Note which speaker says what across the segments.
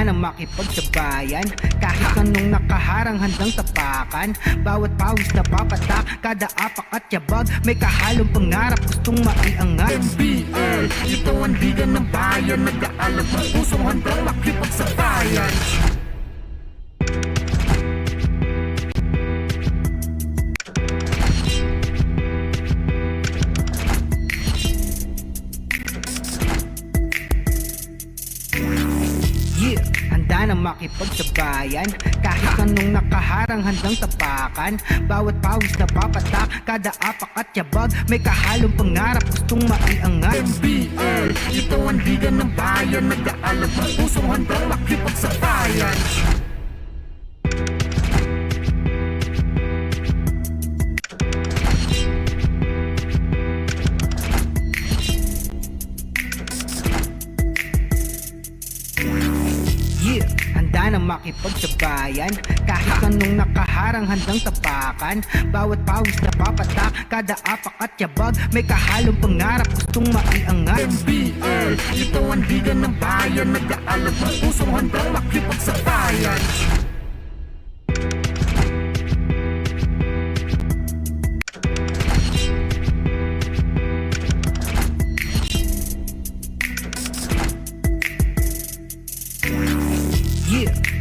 Speaker 1: handa na makipagsabayan. Kahit anong nakaharang handang tapakan. Bawat pawis na papatak, kada apak at yabag, may kahalong pangarap gustong maiangat.
Speaker 2: NBL, ito ang liga ng bayan, nag-aalab ng pusong handang makipagsabayan.
Speaker 1: Handa na makipagsabayan. Kahit anong nakaharang handang tapakan. Bawat pawis na papatak, kada apak at yabag, may kahalong pangarap gustong maiangat.
Speaker 2: NBL, ito ang liga ng bayan, nag-aalab ng pusong handang makipagsabayan.
Speaker 1: Handa na makipagsabayan. Kahit anong nakaharang handang tapakan. Bawat pawis na papatak, kada apak at yabag, may kahalong pangarap gustong maiangat.
Speaker 2: NBL, ito ang liga ng bayan, nag-aalab ng pusong handang makipagsabayan.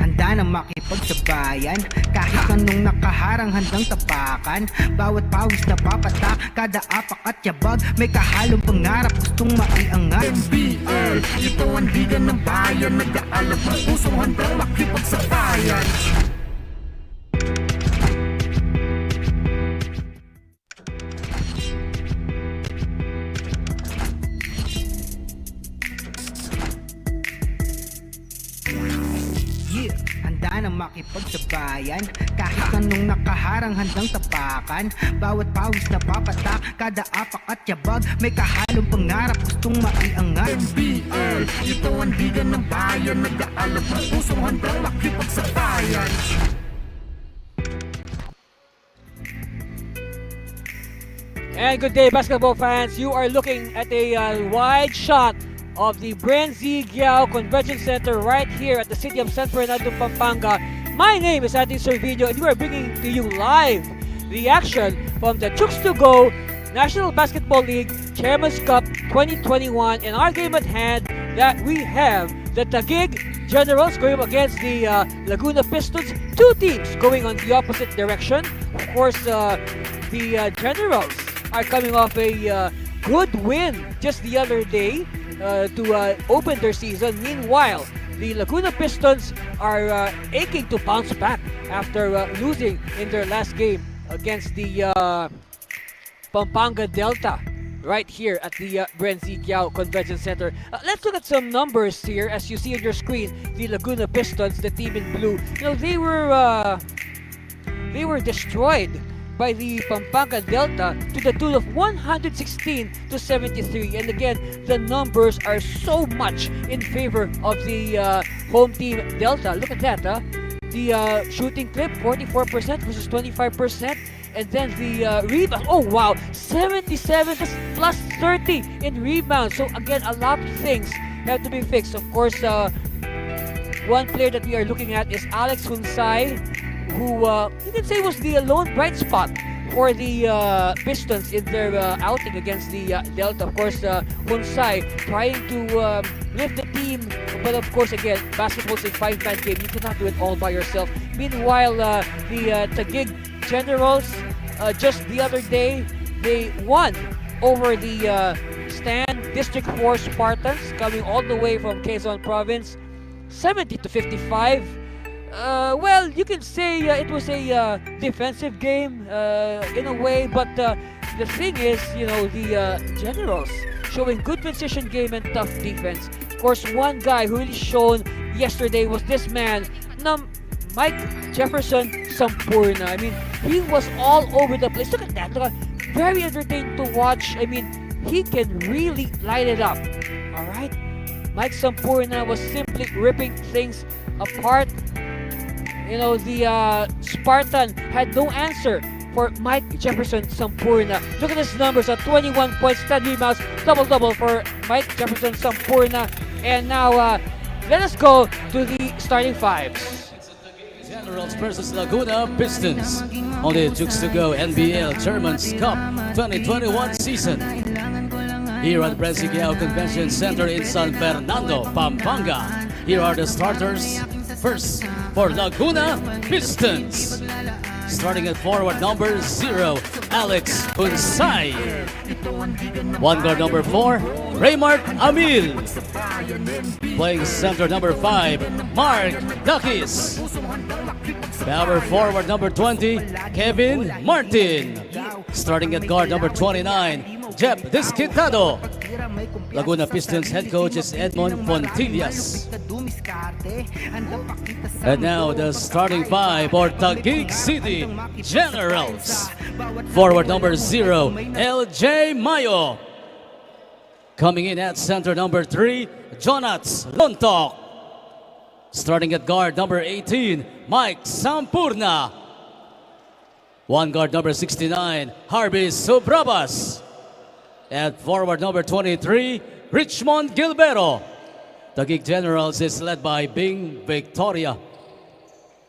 Speaker 1: Handa na makipagsabayan. Kahit anong nakaharang handang tapakan. Bawat pawis na papatak, kada apak at yabag, may kahalong pangarap gustong maiangat.
Speaker 2: NBL, ito ang liga ng bayan, nag-aalab ng pusong handang makipagsabayan.
Speaker 1: Handa na makipagsabayan. Kahit anong nakaharang handang tapakan. Bawat pawis na papatak, kada apak at yabag, may kahalong pangarap gustong maiangat.
Speaker 2: NBL, ito ang liga ng bayan, nag-aalab ng pusong handang makipagsabayan.
Speaker 3: And good day, basketball fans. You are looking at a wide shot of the Taguig Convention Center right here at the city of San Fernando, Pampanga. My name is Andy Servideo, and we are bringing to you live the action from the Chooks-to-Go National Basketball League Chairman's Cup 2021. And our game at hand, that we have the Taguig Generals going up against the Laguna Pistons. Two teams going on the opposite direction. Of course, the Generals are coming off a good win just the other day to open their season. Meanwhile, the Laguna Pistons are aching to bounce back after losing in their last game against the Pampanga Delta right here at the Taguig Convention Center. Let's look at some numbers here. As you see on your screen, the Laguna Pistons, the team in blue, you know, they were destroyed by the Pampanga Delta to the tune of 116 to 73. And again, the numbers are so much in favor of the home team Delta. Look at that, the shooting clip, 44% versus 25%. And then the rebound, oh wow, 77 plus 30 in rebounds. So again, a lot of things have to be fixed. Of course, one player that we are looking at is Alex Hunsay, who you can say was the lone bright spot for the Pistons in their outing against the Delta. Of course, Hunsay trying to lift the team, but of course, again, basketball's a five-man game. You cannot do it all by yourself. Meanwhile, the Taguig Generals, just the other day, they won over the Stan District 4 Spartans, coming all the way from Quezon Province, 70 to 55. Well, you can say it was a defensive game in a way, but the thing is, you know, the Generals showing good transition game and tough defense. Of course, one guy who really shone yesterday was this man, Mike Jefferson Sampurna. I mean, he was all over the place. Look at that. Look, very entertaining to watch. I mean, he can really light it up. All right, Mike Sampurna was simply ripping things apart. You know, the Spartan had no answer for Mike Jefferson Sampurna. Look at his numbers: 21 points, 10 rebounds, double-double for Mike Jefferson Sampurna. And now let us go to the starting fives.
Speaker 4: Generals versus Laguna Pistons on the Chooks-to-Go NBL Germans Cup 2021 season. Here at Brasileirao Convention Center in San Fernando, Pampanga. Here are the starters. First, for Laguna Pistons. Starting at forward number 0, Alex Hunsay. One guard number 4, Raymart Amil. Playing center number 5, Mark Dakis. Power forward number 20, Kevin Martin. Starting at guard number 29, Jeff Desquitado. Laguna Pistons head coach is Edmond Fontillas. And now the starting five for Taguig City Generals. Forward number 0, LJ Mayo. Coming in at center number 3, Jonats Lontok. Starting at guard number 18, Mike Sampurna. One guard number 69, Harvey Sobrabas. At forward number 23, Richmond Gilbero. Taguig Generals is led by Bing Victoria.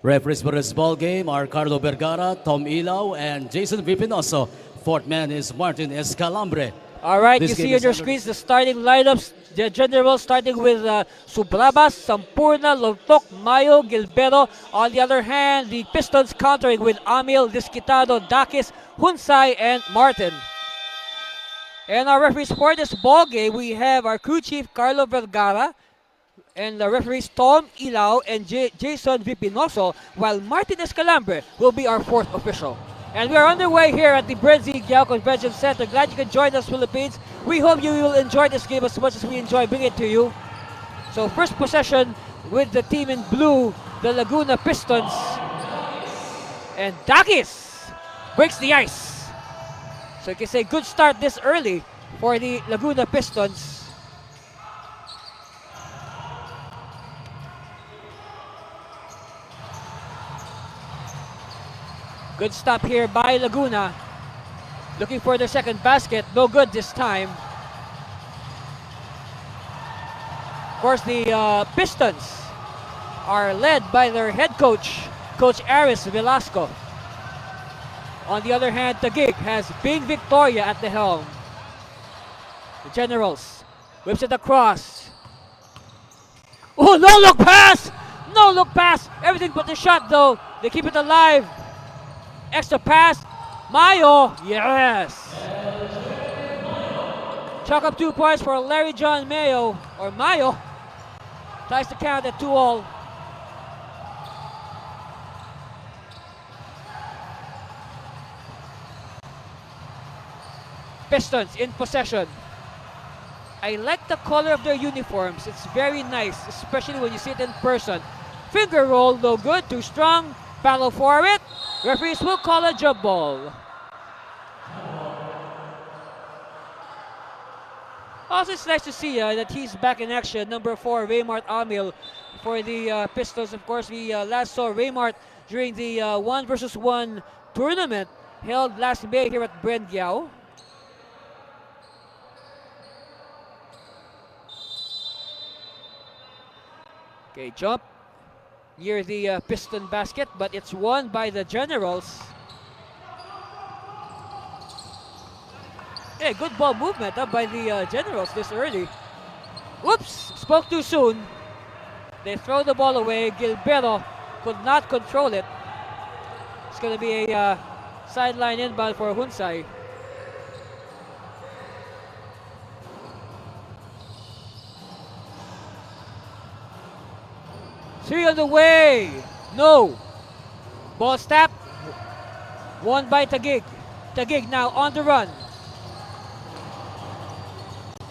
Speaker 4: Referees for this ball game are Carlo Vergara, Tom Ilaw, and Jason Vipinoso. Fourth man is Martin Escalambre.
Speaker 3: All right,
Speaker 4: This
Speaker 3: you
Speaker 4: game
Speaker 3: see on
Speaker 4: is
Speaker 3: your
Speaker 4: under-
Speaker 3: screens the starting lineups. The Generals starting with Subrabas, Sampurna, Lontok, Mayo, Gilbero. On the other hand, the Pistons countering with Amil, Desquitado, Dakis, Hunsay, and Martin. And our referees for this ball game, we have our crew chief Carlo Vergara, and the referees Tom Ilaw and Jason Vipinoso, while Martin Escalambre will be our fourth official. And we are underway here at the Brasileirao Convention Center. Glad you could join us, Philippines. We hope you will enjoy this game as much as we enjoy bringing it to you. So first possession with the team in blue, the Laguna Pistons. And Dakis breaks the ice. So you can say good start this early for the Laguna Pistons. Good stop here by Laguna. Looking for their second basket. No good this time. Of course, the Pistons are led by their head coach, Coach Aris Velasco. On the other hand, Taguig has Bing Victoria at the helm. The Generals whips it across. Oh, no look pass! No look pass! Everything but the shot though. They keep it alive. Extra pass. Mayo. Yes. Chalk up 2 points for Larry John Mayo. Or Mayo. Ties the count at 2-all. Pistons in possession. I like the color of their uniforms. It's very nice, especially when you see it in person. Finger roll, no good, too strong. Battle for it. Referees will call a jump ball. Also, it's nice to see that he's back in action. Number 4, Raymart Amil for the Pistons. Of course, we last saw Raymart during the 1-versus-1 tournament held last May here at Brasileirao. Okay, jump near the Piston basket, but it's won by the Generals. Hey, good ball movement by the Generals this early. Whoops, spoke too soon. They throw the ball away. Gilbero could not control it. It's going to be a sideline inbound for Hunsay. Three on the way. No. Ball stop. Won by Taguig. Taguig now on the run.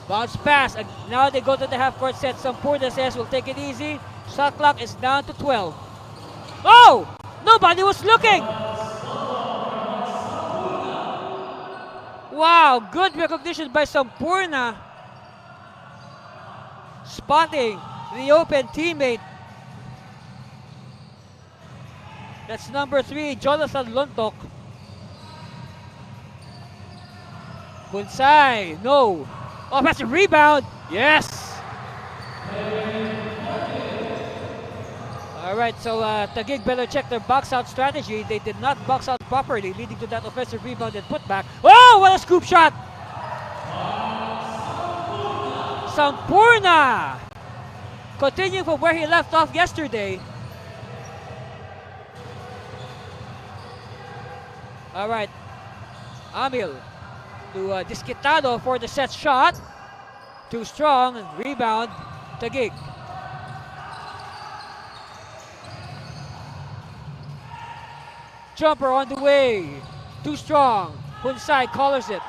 Speaker 3: Bounce pass. Now they go to the half-court set. Sampurna says we'll take it easy. Shot clock is down to 12. Oh! Nobody was looking. Wow, good recognition by Sampurna. Spotting the open teammate. That's number 3, Jonathan Lontok. Hunsay, no. Oh, that's a rebound. Yes. Alright, so Taguig better check their box out strategy. They did not box out properly, leading to that offensive rebound and putback. Oh, what a scoop shot! Sampurna! Continuing from where he left off yesterday. Alright, Amil to Disquitado for the set shot. Too strong, rebound, Taguig. Jumper on the way, too strong. Hunsai collars it.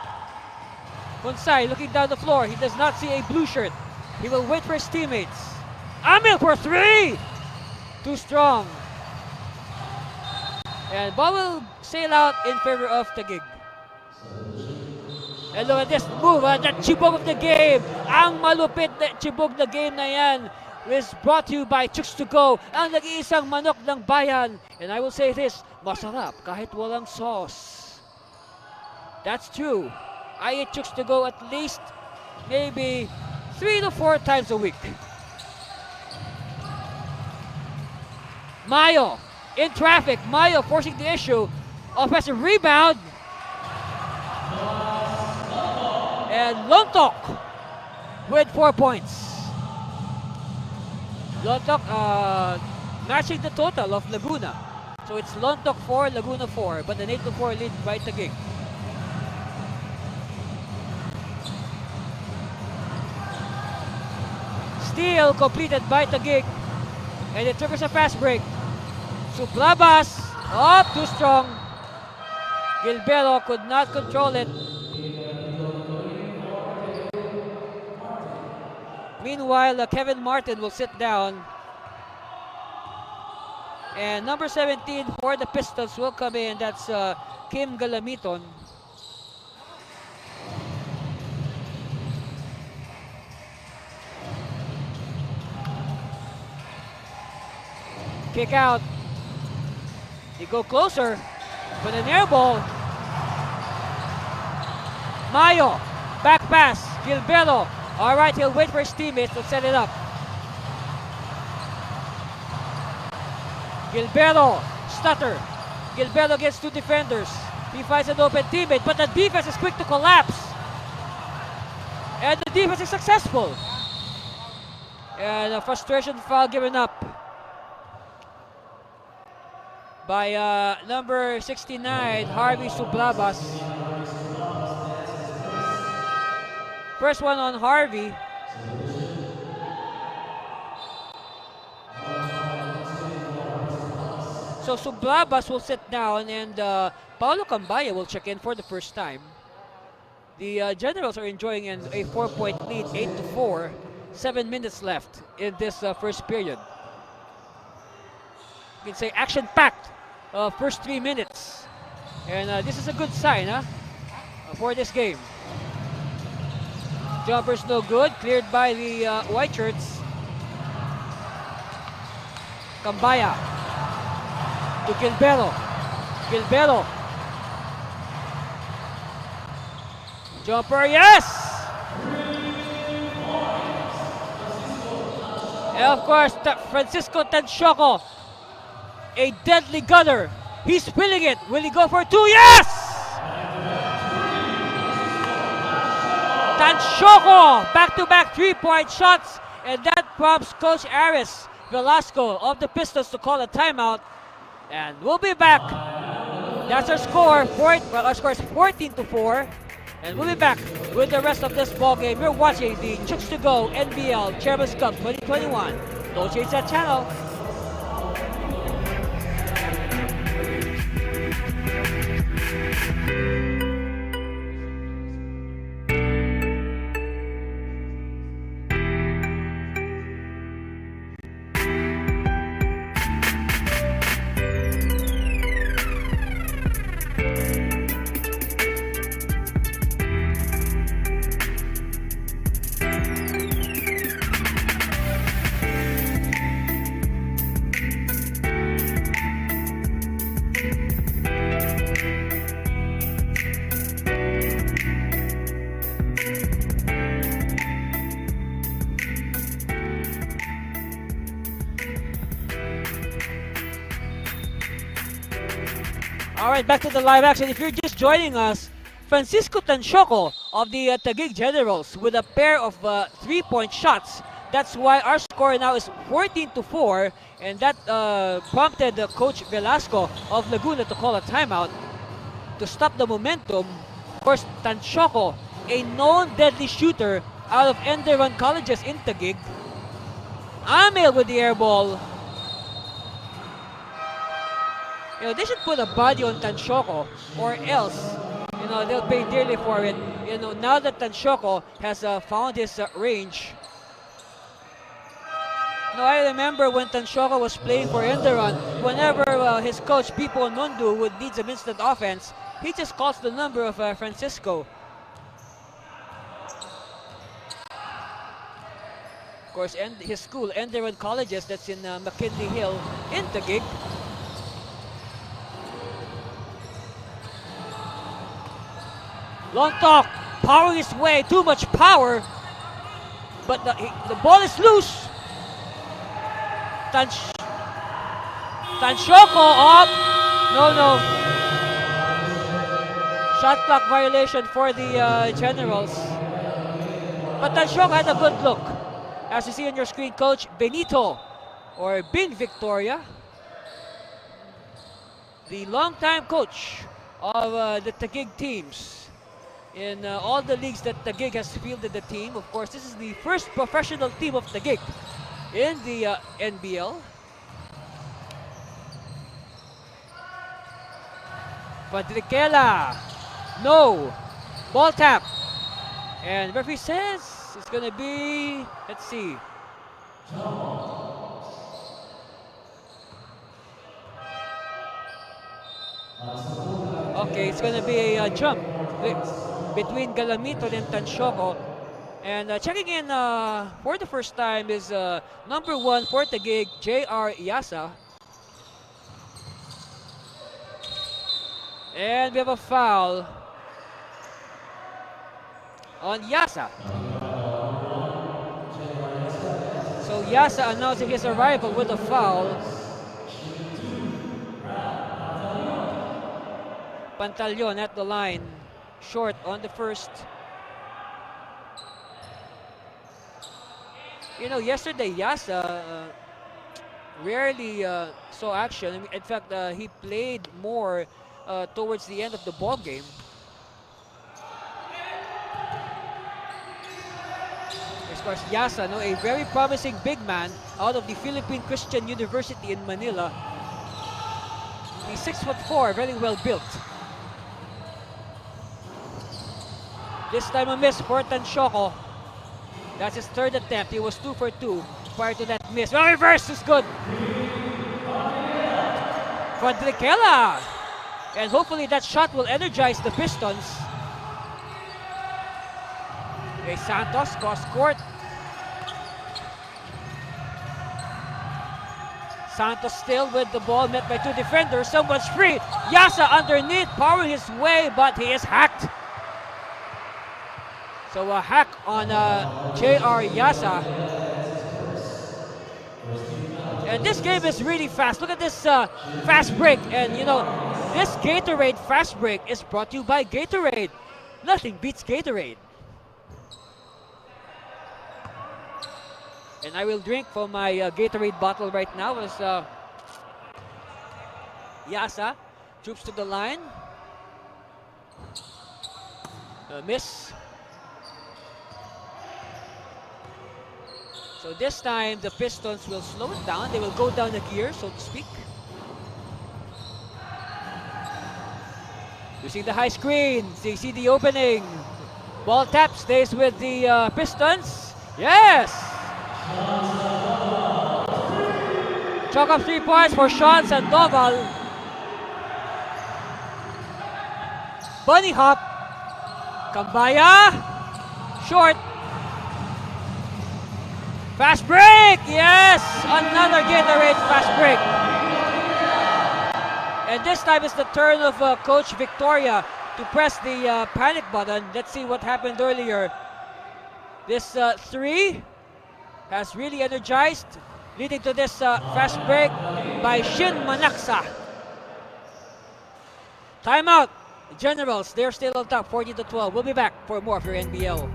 Speaker 3: Hunsai looking down the floor, he does not see a blue shirt. He will wait for his teammates. Amil for three! Too strong. And ball will sail out in favor of Taguig. And look at this move, that chibog of the game. Ang malupit na chibog na game na yan is brought to you by Chooks-to-Go, ang nag-iisang manok ng bayan. And I will say this, masarap kahit walang sauce. That's true. I eat Chooks-to-Go at least maybe 3 to 4 times a week. Mayo in traffic. Mayo forcing the issue. Offensive rebound. And Lontok with 4 points. Lontok matching the total of Laguna. So it's Lontok 4, Laguna 4, but an 8-4 lead by Taguig. Steal completed by Taguig. And it triggers a fast break. Sublabas, up too strong. Gilbero could not control it. Meanwhile, Kevin Martin will sit down. And number 17 for the Pistons will come in. That's Kim Galamiton. Kick out. They go closer, but an air ball. Mayo, back pass, Gilbero. All right, he'll wait for his teammates to set it up. Gilbero, stutter. Gilbero gets 2 defenders. He finds an open teammate, but the defense is quick to collapse. And the defense is successful. And a frustration foul given up by number 69, Harvey Sublabas. First one on Harvey. So Sublabas will sit down and Paulo Cambaya will check in for the first time. The Generals are enjoying a 4-point lead, 8-4. 7 minutes left in this first period. You can say action-packed first 3 minutes. And this is a good sign for this game. Jumper's no good, cleared by the white shirts. Cambaya to Gilbero. Gilbero. Jumper, yes! And of course, Francisco Tanchoco, a deadly gunner. He's willing it. Will he go for 2? Yes! Tanchoco, back-to-back 3-point shots, and that prompts Coach Aris Velasco of the Pistons to call a timeout. And we'll be back. That's our score. Our score is 14-4. And we'll be back with the rest of this ball game. You're watching the Chooks-to-Go NBL Chairman's Cup 2021. Don't change that channel. Alright, back to the live action. If you're just joining us, Francisco Tanchoco of the Taguig Generals with a pair of 3-point shots. That's why our score now is 14-4, and that prompted Coach Velasco of Laguna to call a timeout to stop the momentum. Of course, Tanchoco, a known deadly shooter out of end-run colleges in Taguig. Amil with the air ball. You know, they should put a body on Tanchoco, or else, you know, they'll pay dearly for it. You know, now that Tanchoco has found his range. You know, I remember when Tanchoco was playing for Enderon, whenever his coach Pipo Nondu would need some instant offense, he just calls the number of Francisco. Of course, his school, Enderon Colleges, that's in McKinley Hill in Taguig. Long talk, powering his way, too much power, but the ball is loose. Tanchoco up. No. Shot clock violation for the Generals. But Tanchoco had a good look. As you see on your screen, Coach Benito, or Bing Victoria, the longtime coach of the Taguig teams. In all the leagues that Taguig has fielded the team, of course, this is the first professional team of Taguig in the NBL. Padriquela, no, ball tap, and referee says it's gonna be, let's see. Okay, it's gonna be a jump between Galamito and Tanchoco. And checking in for the first time is number 1 for Taguig, J.R. Yasa. And we have a foul on Yasa. So Yasa announcing his arrival with a foul. Pantaleon at the line, short on the first. You know, yesterday Yasa rarely saw action. I mean, in fact, he played more towards the end of the ball game. Of course, Yasa, no, a very promising big man out of the Philippine Christian University in Manila. He's 6'4", very well built. This time a miss for Tanchoco. That's his third attempt. He was 2 for 2 prior to that miss. Well, reverse is good. Padriquela. And hopefully that shot will energize the Pistons. Okay, Santos cross court. Santos still with the ball, met by 2 defenders. Someone's free. Yasa underneath, powering his way, but he is hacked. So a hack on J.R. Yasa. And this game is really fast. Look at this fast break. And you know, this Gatorade fast break is brought to you by Gatorade. Nothing beats Gatorade. And I will drink from my Gatorade bottle right now as Yasa troops to the line. Miss. So this time the Pistons will slow it down. They will go down a gear, so to speak. You see the high screen. So you see the opening. Ball tap stays with the Pistons. Yes! Chalk up 3 points for Sean Sandoval. Bunny hop. Kambaya. Short. Fast break! Yes! Another Gatorade fast break. And this time it's the turn of Coach Victoria to press the panic button. Let's see what happened earlier. This 3 has really energized, leading to this fast break by Shin Manaksa. Timeout. Generals, they're still on top, 14-12. We'll be back for more of your NBL.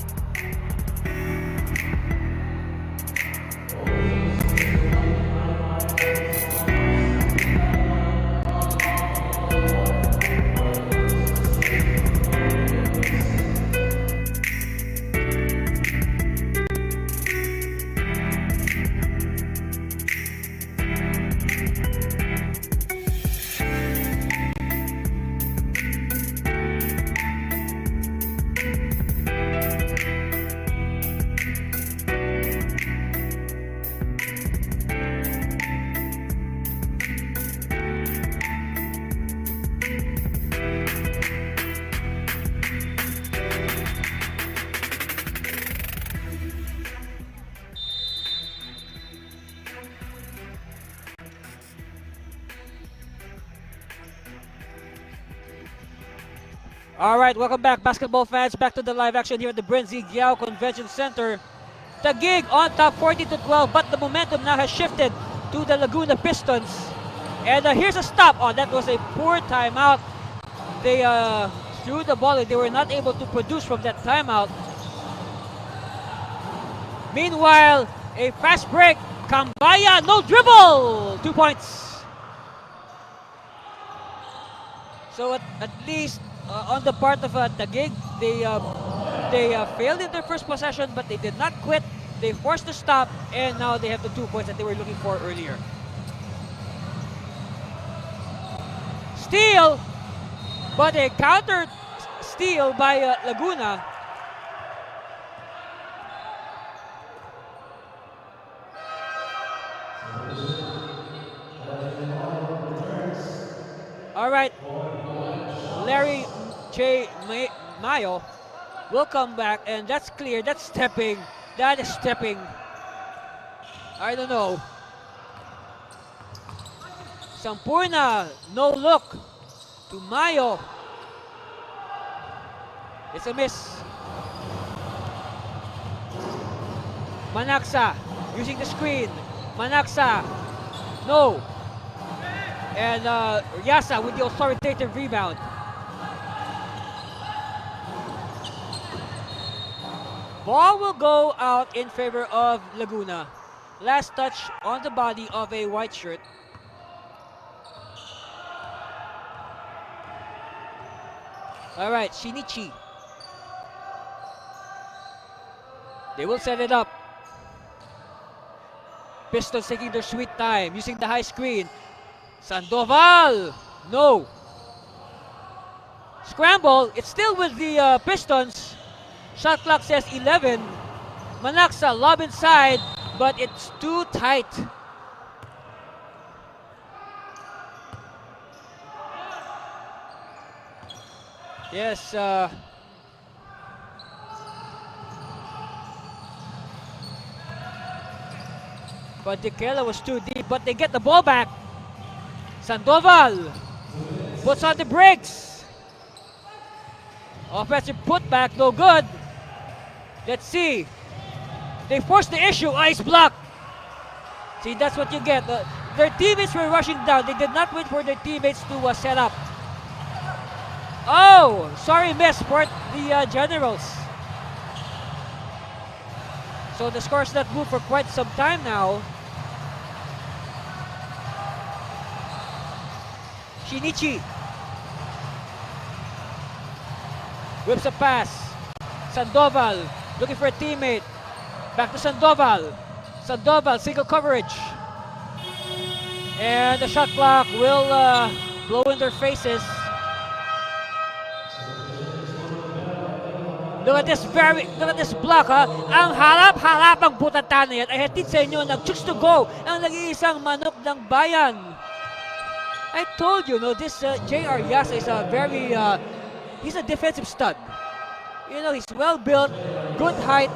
Speaker 3: All right, welcome back, basketball fans. Back to the live action here at the Brenzy Giao Convention Center. Taguig on top, 14-12, but the momentum now has shifted to the Laguna Pistons. And here's a stop. Oh, that was a poor timeout. They threw the ball and they were not able to produce from that timeout. Meanwhile, a fast break. Kambaya, no dribble! 2 points. So at least on the part of Taguig, they failed in their first possession, but they did not quit. They forced the stop, and now they have the 2 points that they were looking for earlier. Steal, but a counter steal by Laguna. All right, Larry J. Mayo will come back, and that's clear. That's stepping. That is stepping. I don't know. Sampurna, no look to Mayo. It's a miss. Manaksa using the screen. Manaksa, no. And Yasa with the authoritative rebound. Ball will go out in favor of Laguna. Last touch on the body of a white shirt. All right, Shinichi. They will set it up. Pistons taking their sweet time, using the high screen. Sandoval, no. Scramble, it's still with the Pistons. Shot clock says 11. Manaksa, lob inside, but it's too tight. Yes, but Dikela was too deep, but they get the ball back. Sandoval puts on the brakes. Offensive putback, no good. Let's see. They forced the issue, ice block. See, that's what you get. Their teammates were rushing down. They did not wait for their teammates to set up. Oh, sorry miss for the Generals. So the score's not moved for quite some time now. Shinichi whips a pass. Sandoval looking for a teammate. Back to Sandoval. Sandoval, single coverage. And the shot clock will blow in their faces. Look at this block, ha. Ang harap-harap ang butatan na yan. Ay hatid sa inyo ng Chooks-to-Go, ang nag-iisang manok ng bayan. I told you, no, this J.R. Yasa is a very, he's a defensive stud. You know, he's well built, good height,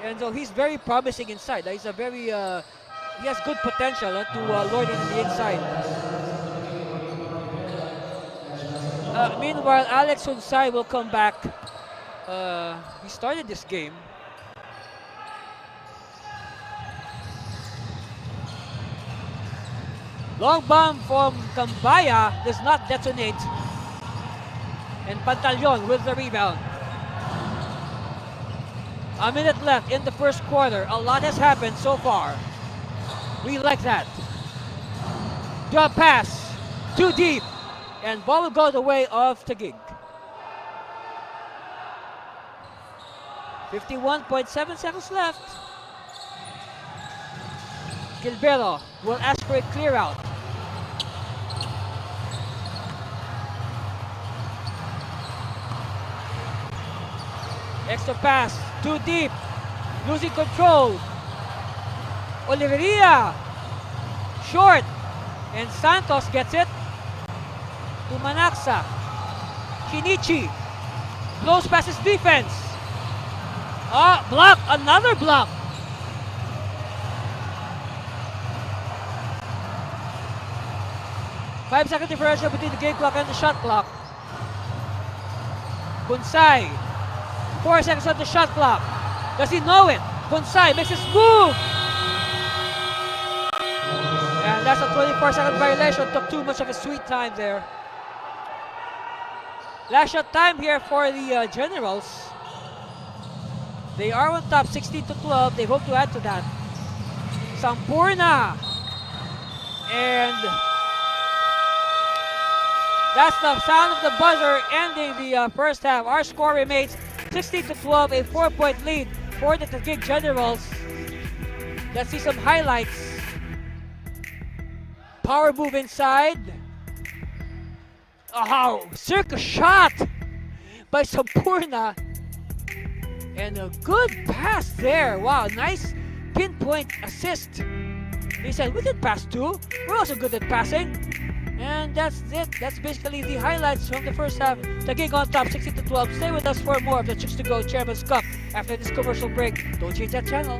Speaker 3: and so he's very promising inside. He's a very, he has good potential to lord in the inside. Meanwhile, Alex Hunsay will come back. He started this game. Long bomb from Kambaya does not detonate. And Pantaleon with the rebound. A minute left in the first quarter. A lot has happened so far. We like that. Drop pass. Too deep. And ball will go the way of Taguig. 51.7 seconds left. Gilberto will ask for a clear out. Extra pass, too deep, losing control. Oliveria, short, and Santos gets it to Manaxa. Shinichi blows past his defense. Block, another block. Five-second differential between the game clock and the shot clock. Bonsai, 4 seconds on the shot clock. Does he know it? Bonsai makes his move. And that's a 24-second violation. Took too much of his sweet time there. Last shot time here for the Generals. They are on top, 16-12. They hope to add to that. Sampurna. And that's the sound of the buzzer ending the first half. Our score remains 16-12, a 4-point lead for the Taguig Generals. Let's see some highlights. Power move inside. Oh, circus shot by Sampurna. And a good pass there. Wow, nice pinpoint assist. He said, we can pass too. We're also good at passing. And that's it. That's basically the highlights from the first half. Taguig on top, 16-12. Stay with us for more of the Chooks-to-Go Chairman's Cup after this commercial break. Don't change that channel.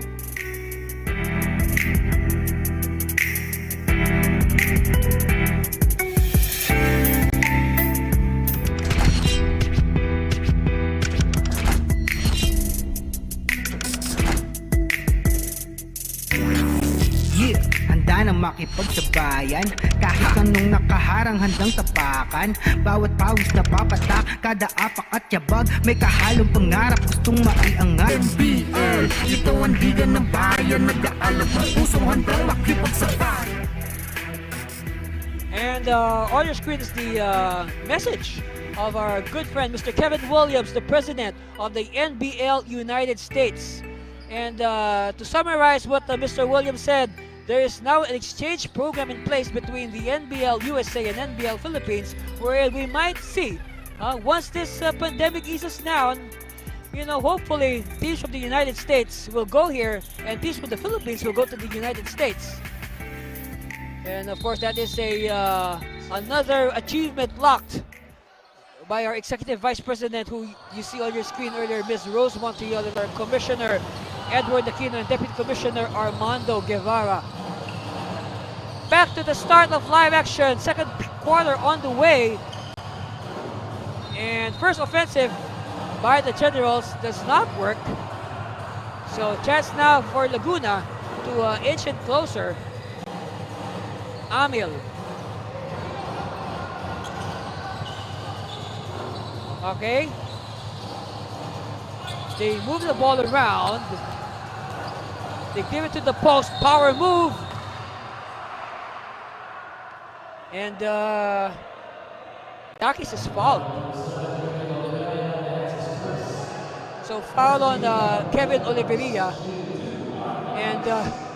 Speaker 1: Na makipagsabayan kahit anong nakaharang handang tapakan. Bawat pawis na papatak, kada apak at yabag may kahalong pangarap gustong maiangat.
Speaker 2: NBL, ito ang liga ng bayan, nag-aalab ng pusong handang makipagsabay.
Speaker 3: And on your screen is the message of our good friend Mr. Kevin Williams, the president of the NBL United States. And to summarize what Mr. Williams said, there is now an exchange program in place between the NBL USA and NBL Philippines, where we might see, once this pandemic eases down, hopefully teams from the United States will go here and teams from the Philippines will go to the United States. And of course, that is another achievement locked by our Executive Vice President, who you see on your screen earlier, Ms. Rose Montiel, and our Commissioner Edward Aquino and Deputy Commissioner Armando Guevara. Back to the start of live action. Second quarter on the way. And first offensive by the Generals does not work. So chance now for Laguna to inch in closer. Amil. Okay. They move the ball around. They give it to the post. Power move. And Dakis is fouled. So foul on Kevin Oliveria. And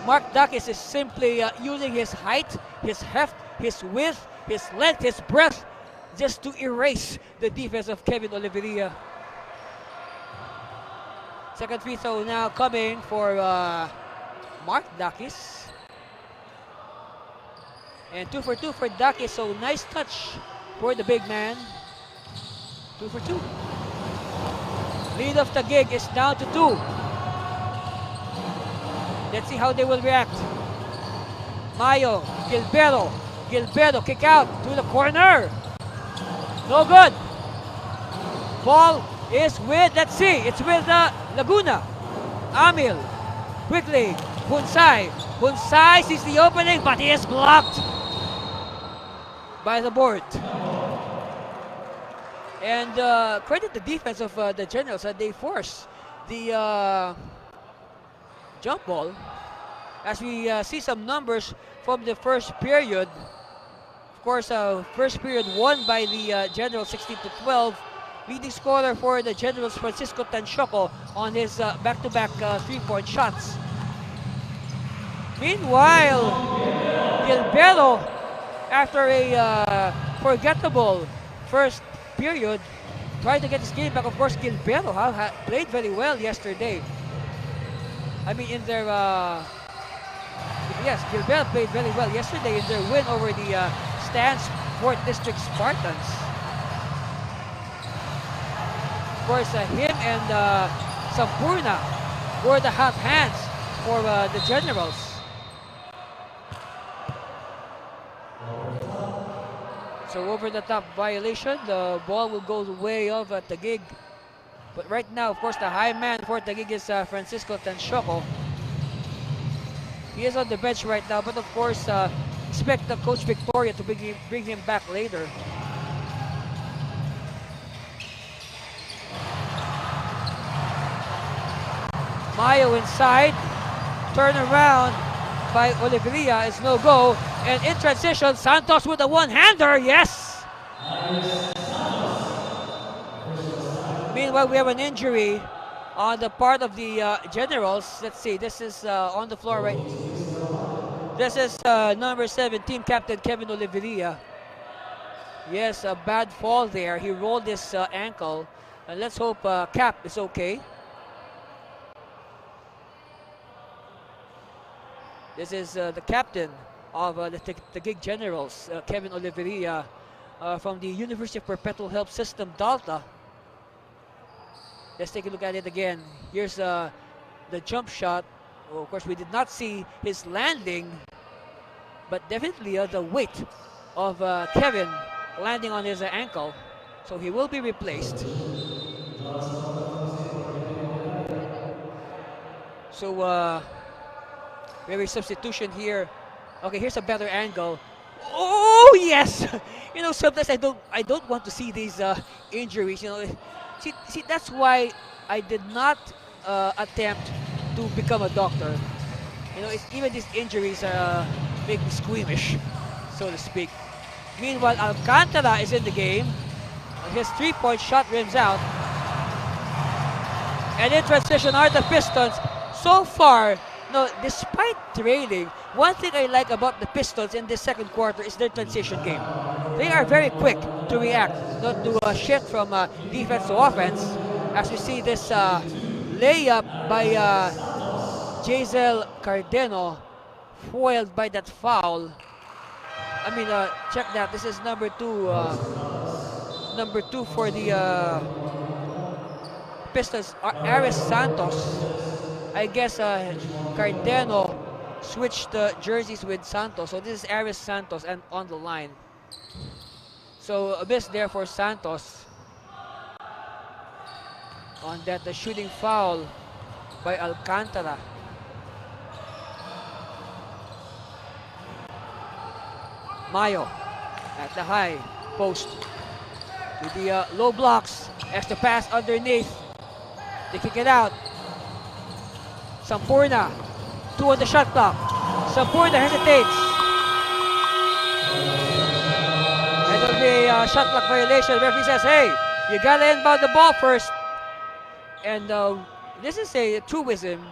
Speaker 3: Mark Dakis is simply using his height, his heft, his width, his length, his breadth, just to erase the defense of Kevin Oliveria. Second free throw now coming for Mark Dakis. And 2 for 2 for Dakis, so nice touch for the big man. 2 for 2. Lead of Taguig is down to 2. Let's see how they will react. Mayo, Gilberto, kick out to the corner. No good. Ball is with, let's see, it's with Laguna. Amil, quickly, Bonsai sees the opening, but he is blocked by the board. And credit the defense of the Generals that they force the jump ball. As we see some numbers from the first period. Of course, first period won by the Generals 16-12. Leading scorer for the Generals, Francisco Tanchoco, on his back-to-back three-point shots. Meanwhile, Gilberto, after a forgettable first period, tried to get his game back. Of course, Gilberto played very well yesterday. I mean, in their yes, Gilberto played very well yesterday in their win over the Stans 4th District Spartans. Of course, him and Sampurna were the hot hands for the Generals. So over the top violation, the ball will go the way of Taguig. But right now, of course, the high man for Taguig is Francisco Tanchoco. He is on the bench right now, but of course, expect the Coach Victoria to bring him back later. Mayo inside, turn around by Oliveria is no go, and in transition, Santos with a one-hander, yes! Meanwhile, we have an injury on the part of the Generals. Let's see, this is on the floor right. This is number 17, Captain Kevin Oliveria. Yes, a bad fall there. He rolled his ankle. And let's hope Cap is okay. This is the captain of the Taguig Generals, Kevin Oliveria, from the University of Perpetual Help System, Dalta. Let's take a look at it again. Here's the jump shot. Oh, of course, we did not see his landing, but definitely the weight of Kevin landing on his ankle. So he will be replaced. So very substitution here. Okay, here's a better angle. Oh yes! You know, sometimes I don't want to see these injuries. You know, see that's why I did not attempt to become a doctor. You know, even these injuries make me squeamish, so to speak. Meanwhile, Alcantara is in the game. His three-point shot rims out. And in transition are the Pistons. So far, no, despite trailing, one thing I like about the Pistons in this second quarter is their transition game. They are very quick to react, not to shift from defense to offense. As we see this layup by Jazel Cardeno, foiled by that foul. I mean, check that. This is number two for the Pistons, Aris Santos. I guess Cardeno switched jerseys with Santos. So this is Aris Santos and on the line. So a miss there for Santos on that shooting foul by Alcantara. Mayo at the high post with the low blocks. Extra pass underneath. They kick it out. Sampurna, 2 on the shot clock. Sampurna hesitates. And there'll be a shot clock violation. The referee says, hey, you gotta inbound the ball first. And this is a truism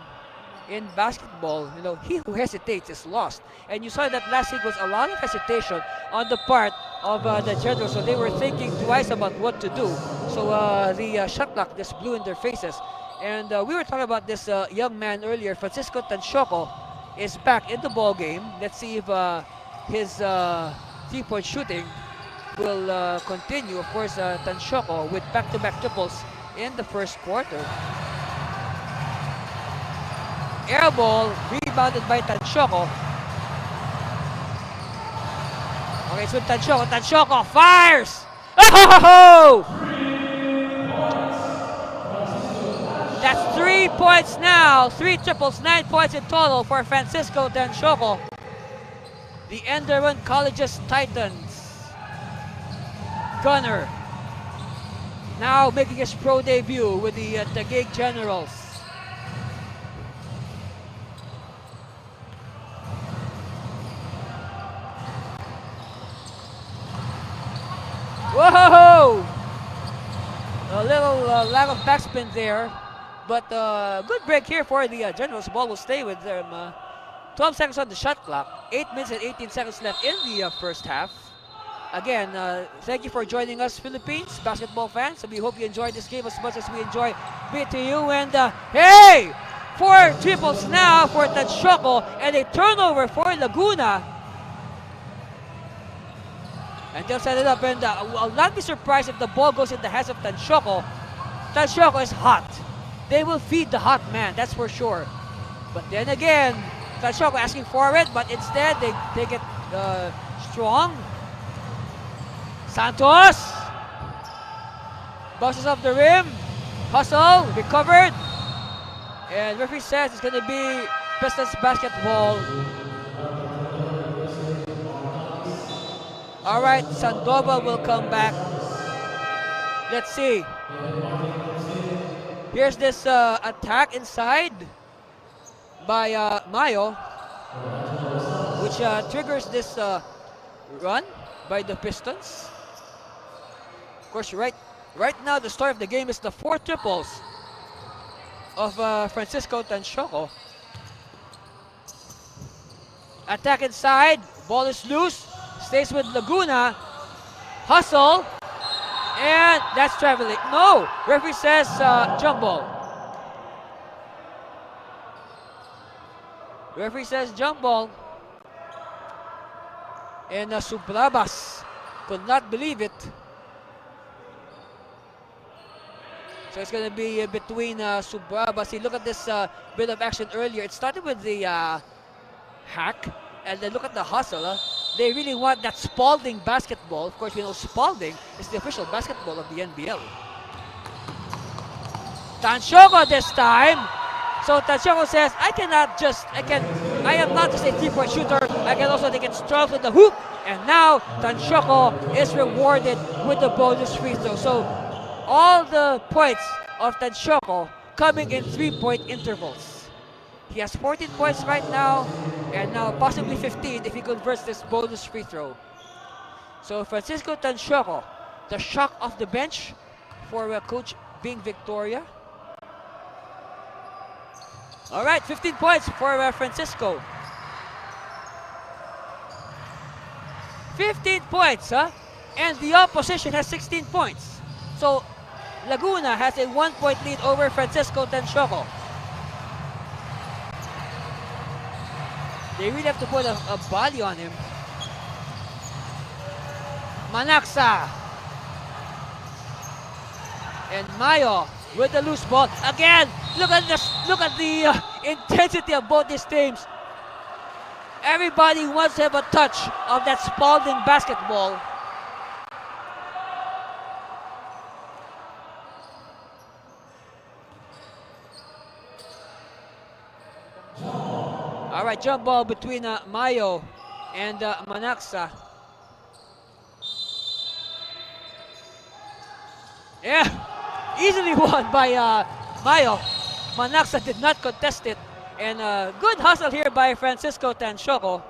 Speaker 3: in basketball. You know, he who hesitates is lost. And you saw that last week was a lot of hesitation on the part of the Generals. So they were thinking twice about what to do. So the shot clock just blew in their faces. And we were talking about this young man earlier. Francisco Tanchoco is back in the ball game. Let's see if his three-point shooting will continue. Of course, Tanchoco with back-to-back triples in the first quarter. Air ball rebounded by Tanchoco. Okay, so Tanchoco fires! Oh! That's 3 points now. 3 triples, 9 points in total for Francisco Tanchoco. The Enderun College's Titans. Gunner. now making his pro debut with the Taguig Generals. Whoa! A little lack of backspin there, but good break here for the Generals. The ball will stay with them. 12 seconds on the shot clock. 8 minutes and 18 seconds left in the first half. Again, thank you for joining us, Philippines basketball fans. We hope you enjoyed this game as much as we enjoy being to you. And hey, 4 triples now for Taguig and a turnover for Laguna. And they'll set it up, and I'll not be surprised if the ball goes in the hands of Taguig. Taguig is hot. They will feed the hot man, that's for sure. But then again, Taguig asking for it, but instead they get strong. Santos bounces off the rim. Hustle, recovered. And referee says it's going to be Pistons basketball. All right, Sandoval will come back. Let's see. Here's this attack inside by Mayo, which triggers this run by the Pistons. Of course, right now the story of the game is the 4 triples of Francisco Taguig. Attack inside, ball is loose. Stays with Laguna. Hustle. And that's traveling. No! Referee says jump ball. Referee says jump ball. And Subrabas could not believe it. So it's going to be between Subrabas. See, look at this bit of action earlier. It started with the hack. And then look at the hustle. They really want that Spalding basketball. Of course, we know Spalding is the official basketball of the NBL. Taguig this time. So Taguig says, I am not just a 3-point shooter. I can also take it strong to the hoop. And now Taguig is rewarded with the bonus free throw. So all the points of Taguig coming in 3-point intervals. He has 14 points right now, and now possibly 15 if he converts this bonus free throw. So Francisco Taguig, the shock off the bench for Coach Bing Victoria. All right, 15 points for Francisco. 15 points, huh? And the opposition has 16 points. So Laguna has a 1-point lead over Francisco Taguig. They really have to put a body on him. Manaxa. And Mayo with the loose ball. Again, look at this. Look at the intensity of both these teams. Everybody wants to have a touch of that Spalding basketball. All right, jump ball between Mayo and Manaxa. Yeah, easily won by Mayo. Manaxa did not contest it. And good hustle here by Francisco Taguig.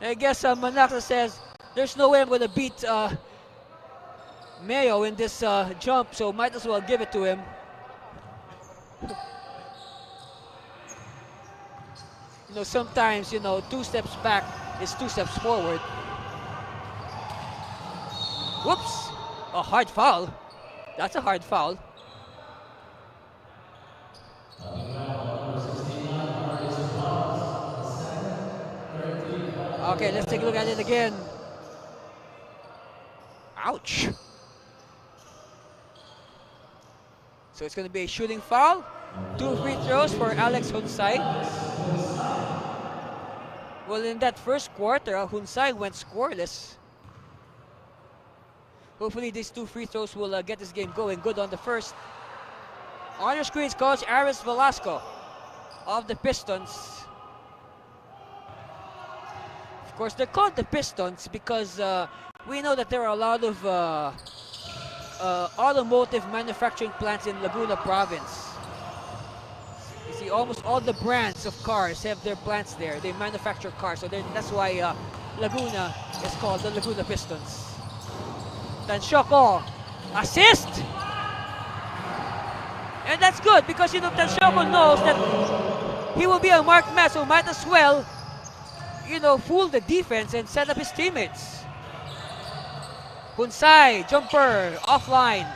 Speaker 3: I guess Manaxa says, there's no way I'm going to beat Mayo in this jump, so might as well give it to him. You know, sometimes, 2 steps back is 2 steps forward. Whoops! A hard foul. That's a hard foul. Okay, let's take a look at it again. Ouch! So it's going to be a shooting foul. 2 free throws for Alex Hunsay. Well, in that first quarter, Hunsay went scoreless. Hopefully these 2 free throws will get this game going. Good on the first. On your screens, Coach Aris Velasco of the Pistons. Of course, they're called the Pistons because we know that there are a lot of automotive manufacturing plants in Laguna province. You see, almost all the brands of cars have their plants there. They manufacture cars, so that's why Laguna is called the Laguna Pistons. Tansyoko, assist! And that's good because, you know, Tansyoko knows that he will be a marked man, so might as well, you know, fool the defense and set up his teammates. Hunsai, jumper, offline.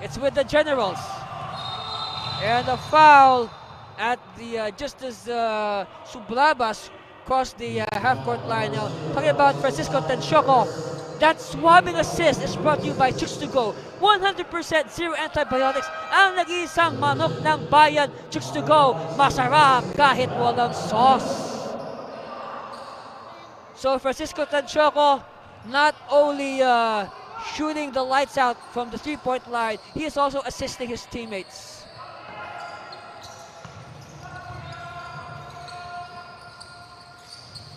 Speaker 3: It's with the Generals. And a foul at the just as Sublabas crossed the half-court line. Now, talking about Francisco Tansyoko. That swabbing assist is brought to you by Chooks-to-Go. 100% zero antibiotics. Ang nag-iisang manok ng bayan, Chooks-to-Go. Masarap kahit walang sauce. So Francisco Tansyoko not only shooting the lights out from the three-point line, he is also assisting his teammates.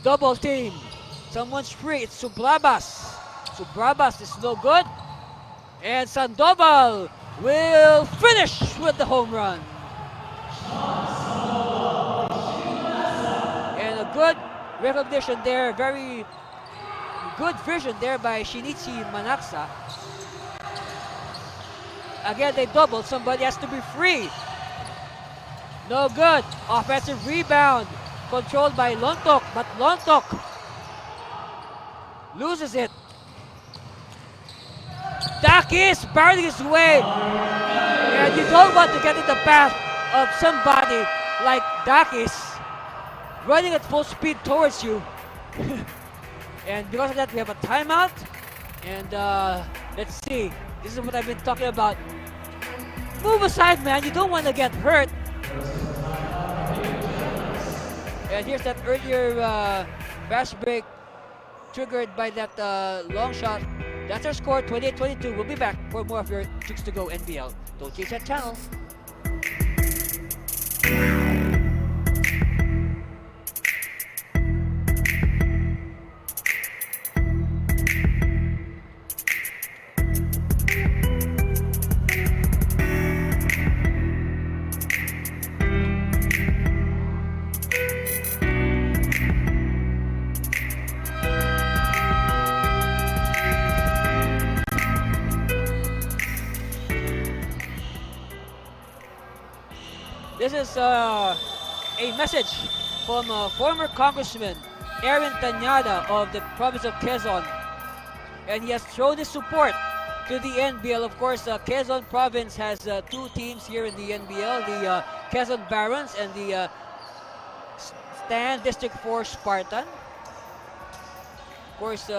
Speaker 3: Double team. Someone's free. It's Sublabas. Sublabas is no good. And Sandoval will finish with the home run. And a good recognition there. Very good vision there by Shinichi Manaksa. Again, they doubled. Somebody has to be free. No good. Offensive rebound. Controlled by Lontok, but Lontok loses it. Dakis barreling his way. And you don't want to get in the path of somebody like Dakis running at full speed towards you. And because of that, we have a timeout. And let's see. This is what I've been talking about. Move aside, man. You don't want to get hurt. And here's that earlier fast break triggered by that long shot. That's our score, 28-22. We'll be back for more of your Chooks-to-Go NBL. Don't change that channel. This is a message from former Congressman Aaron Tanyada of the province of Quezon. And he has shown his support to the NBL. Of course, Quezon province has two teams here in the NBL, the Quezon Barons and the Stan District 4 Spartan. Of course,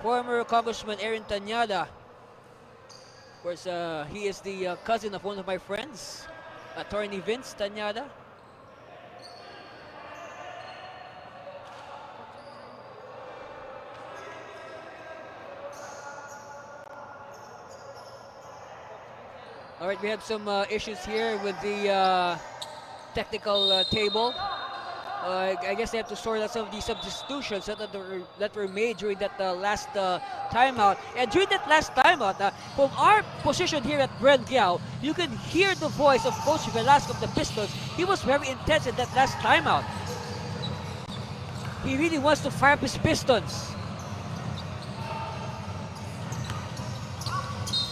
Speaker 3: former Congressman Aaron Tanyada. Of course, he is the cousin of one of my friends, Attorney Vince Tanyada. All right, we have some issues here with the technical table. I guess they have to sort out some of the substitutions that were made during that last timeout. And during that last timeout, from our position here at Bren Giao, you can hear the voice of Coach Velasco of the Pistons. He was very intense in that last timeout. He really wants to fire up his Pistons.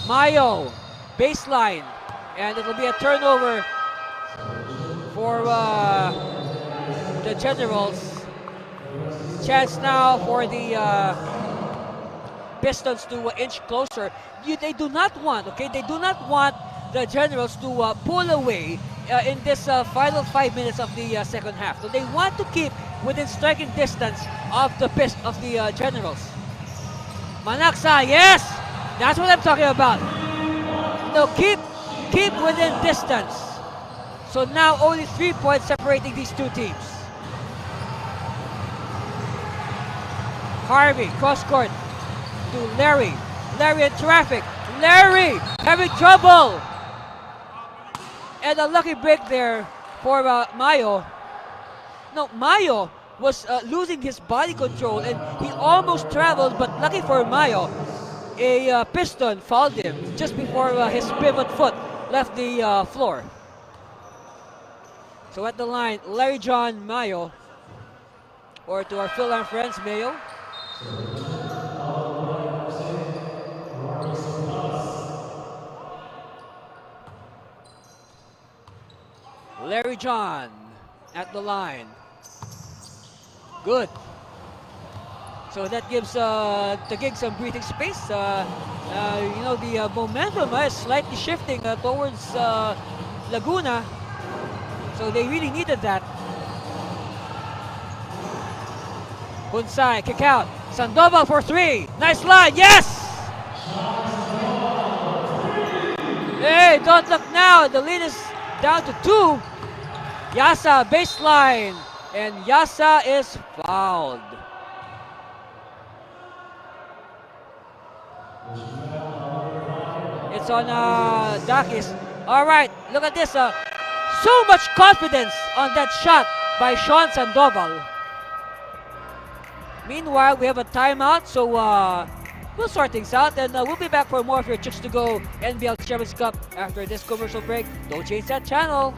Speaker 3: Mayo, baseline, and it will be a turnover for the Generals. Chance now for the Pistons to inch closer. They do not want, they do not want the Generals to pull away in this final 5 minutes of the second half. So they want to keep within striking distance of the Generals. Manaksa, yes, that's what I'm talking about. No, keep within distance. So now only 3 points separating these two teams. Harvey, cross court to Larry. Larry in traffic. Larry having trouble. And a lucky break there for Mayo. No, Mayo was losing his body control, and he almost traveled, but lucky for Mayo, a Piston fouled him just before his pivot foot left the floor. So at the line, Larry John Mayo, or to our Phil and friends, Mayo. Larry John at the line. Good. So that gives Taguig some breathing space. You know, the momentum is slightly shifting towards Laguna. So they really needed that. Hunsai, kick out. Sandoval for three. Nice line, yes! Hey, don't look now. The lead is down to 2. Yasa, baseline. And Yasa is fouled. It's on Dakis. All right, look at this. So much confidence on that shot by Sean Sandoval. Meanwhile, we have a timeout, so we'll sort things out, and we'll be back for more of your Chooks-to-Go NBL Championship Cup after this commercial break. Don't change that channel.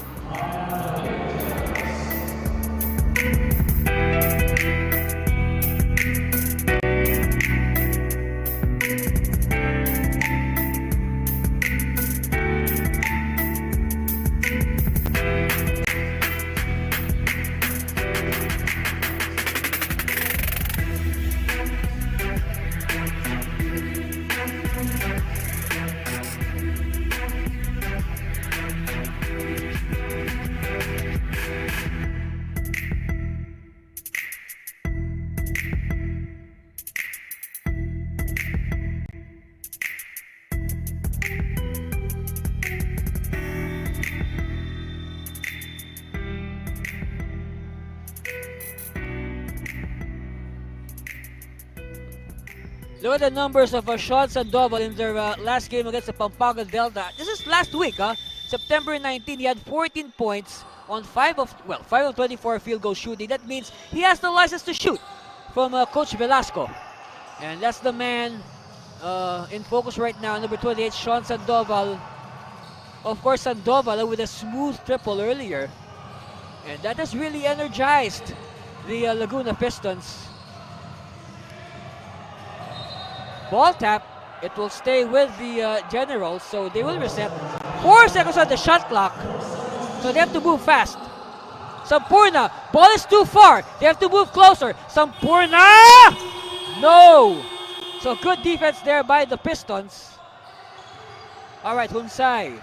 Speaker 3: Look at the numbers of Sean Sandoval in their last game against the Pampanga Delta. This is last week, September 19. He had 14 points on 5 of 24 field goal shooting. That means he has the license to shoot from Coach Velasco. And that's the man in focus right now, number 28, Sean Sandoval. Of course, Sandoval with a smooth triple earlier. And that has really energized the Laguna Pistons. Ball tap, it will stay with the Generals, so they will reset. 4 seconds on the shot clock, so they have to move fast. Sampurna, ball is too far, they have to move closer. Sampurna! No! So good defense there by the Pistons. All right, Hunsai.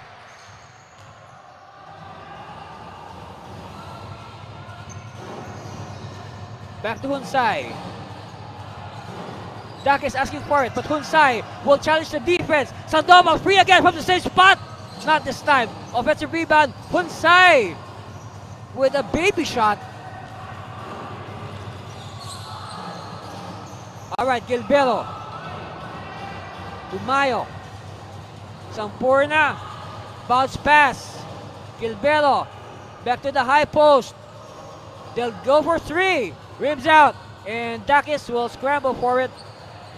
Speaker 3: Back to Hunsai. Dak is asking for it, but Hunsai will challenge the defense. Sandoval free again from the same spot. Not this time. Offensive rebound. Hunsai with a baby shot. All right, Gilberto. Tumayo. Sampurna. Bounce pass. Gilberto. Back to the high post. They'll go for 3. Rims out. And Dakis will scramble for it.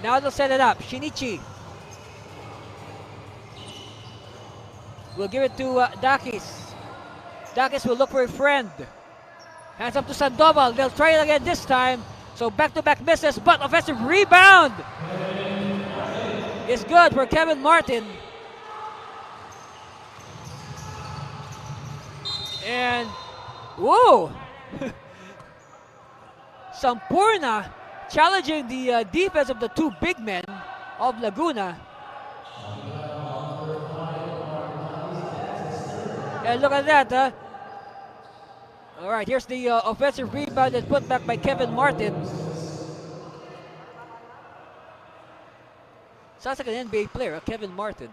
Speaker 3: Now they'll set it up. Shinichi will give it to Dakis. Dakis will look for a friend. Hands up to Sandoval. They'll try it again this time. So back-to-back misses, but offensive rebound is good for Kevin Martin. And, whoa! Sampurna challenging the defense of the 2 big men of Laguna. And look at that. All right, here's the offensive rebound that's put back by Kevin Martin. Sounds like an NBA player, Kevin Martin.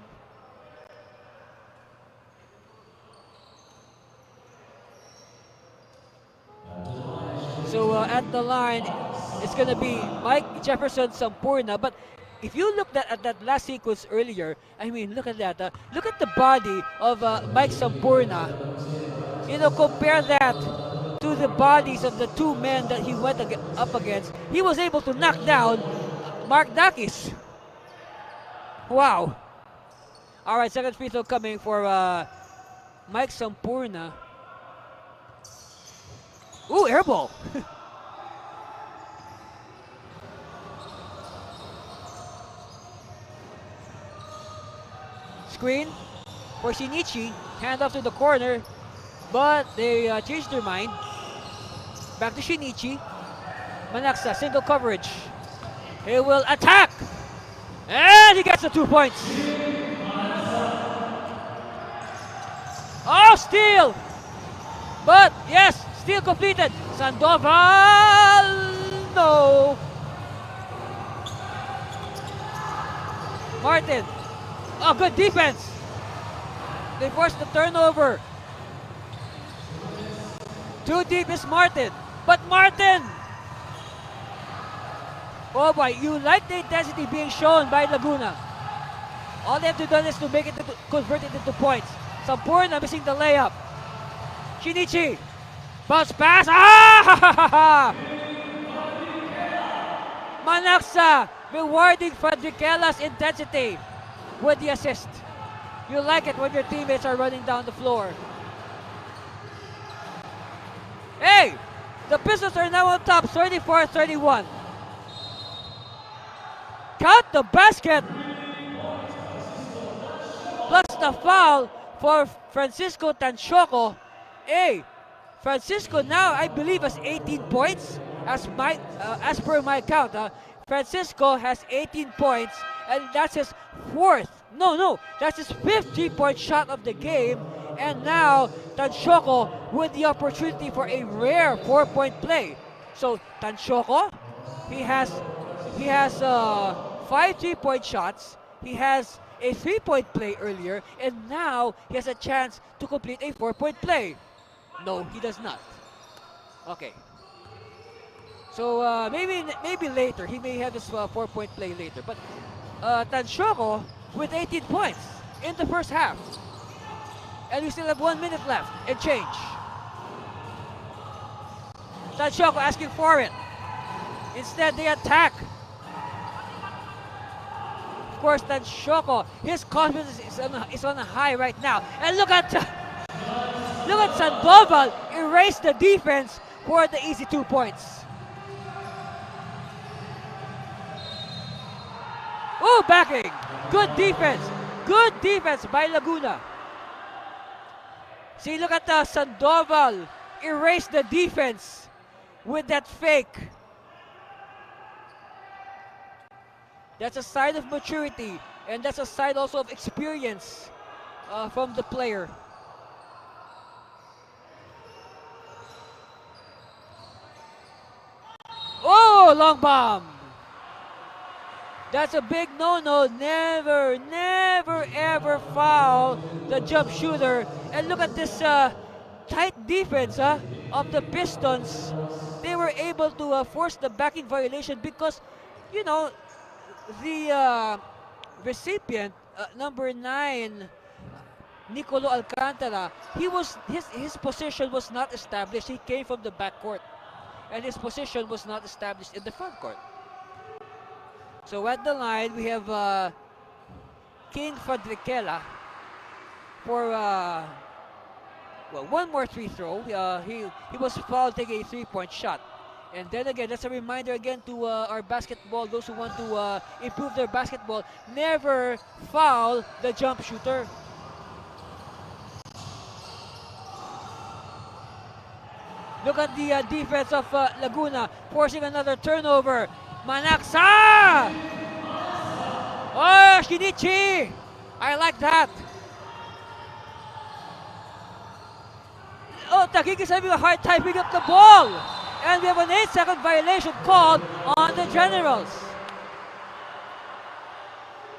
Speaker 3: So at the line, it's going to be Mike Jefferson Sampurna. But if you looked at that last sequence earlier, I mean, look at that. Look at the body of Mike Sampurna. You know, compare that to the bodies of the two men that he went up against, he was able to knock down Mark Dakis. Wow. All right, second free throw coming for Mike Sampurna. Ooh, air ball. Screen for Shinichi. Hand off to the corner, but they changed their mind. Back to Shinichi. Manaksa, single coverage. He will attack! And he gets the 2 points. Oh, steal! But yes, steal completed. Sandoval, no. Martin. Oh, good defense. They forced the turnover. Too deep is Martin. But Martin! Oh boy, you like the intensity being shown by Laguna. All they have to do is to make it convert it into points. Sampurna missing the layup. Shinichi. Bounce pass. Ah! Manaksa rewarding Fadrikela's intensity with the assist. You like it when your teammates are running down the floor. Hey! The Pistons are now on top, 34-31. Count the basket! Plus the foul for Francisco Tanchoco. Hey! Francisco now, I believe, has 18 points. As per my count, Francisco has 18 points, and that's his that's his fifth 3-point shot of the game. And now Tanchoco with the opportunity for a rare 4-point play. So Tanchoco, he has 5 3-point shots. He has a 3-point play earlier, and now he has a chance to complete a 4-point play. No, he does not. Okay. So maybe later he may have his 4-point play later. But Tanchoco with 18 points in the first half. And we still have 1 minute left and change. Tanchoco asking for it. Instead, they attack. Of course, Tanchoco, his confidence is on a high right now. And look at Sandoval erase the defense for the easy 2 points. Oh, backing. Good defense. Good defense by Laguna. See, look at Sandoval erase the defense with that fake. That's a sign of maturity, and that's a sign also of experience from the player. Oh, long bomb. That's a big no-no. Never ever foul the jump shooter. And look at this tight defense of the Pistons. They were able to force the backing violation because, you know, the recipient, number 9, Nicolo Alcantara, his position was not established. He came from the backcourt, and his position was not established in the front court. So at the line, we have King Fadrikela for one more free throw. He was fouled taking a 3-point shot. And then again, that's a reminder again to our basketball, those who want to improve their basketball, never foul the jump shooter. Look at the defense of Laguna, forcing another turnover. Manaksa! Oh, Shinichi! I like that. Oh, Taguig is having a hard time picking up the ball. And we have an 8-second violation called on the Generals.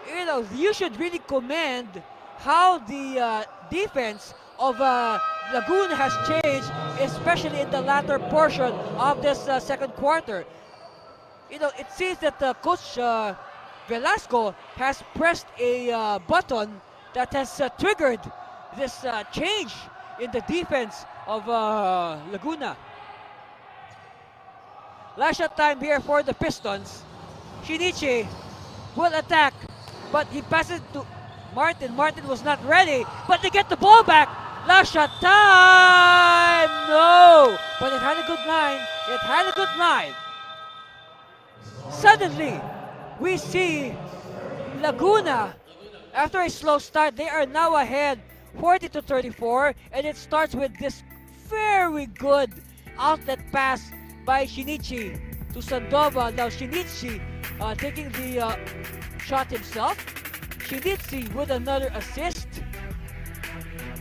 Speaker 3: You know, you should really commend how the defense of Laguna has changed, especially in the latter portion of this second quarter. You know, it seems that Coach Velasco has pressed a button that has triggered this change in the defense of Laguna. Last shot time here for the Pistons. Shinichi will attack, but he passes to Martin. Martin was not ready, but they get the ball back. Last shot time! No! But it had a good line. It had a good line. Suddenly, we see Laguna. After a slow start, they are now ahead 40-34, and it starts with this very good outlet pass by Shinichi to Sandoval. Now Shinichi taking the shot himself. Shinichi with another assist.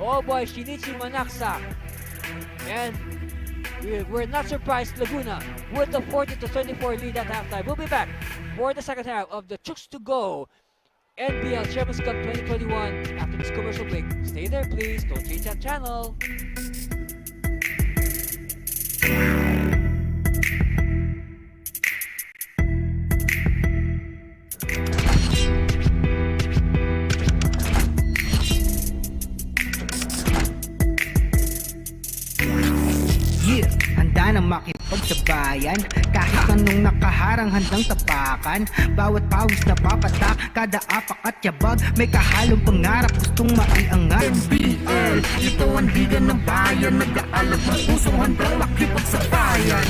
Speaker 3: Oh boy, Shinichi Manaksa. And we're not surprised, Laguna with the 40-24 lead at halftime. We'll be back for the second half of the Chooks-to-Go NBL Chairman's Cup 2021 after this commercial break. Stay there please, don't change that channel.
Speaker 1: Handa na makipagsabayan, kahit anong nakaharang handang tapakan. Bawat pawis na papatak, kada apak at yabag, may kahalong pangarap gustong maiangat.
Speaker 2: NBL, ito ang liga ng bayan, nag-aalab ng pusong handang makipagsabayan.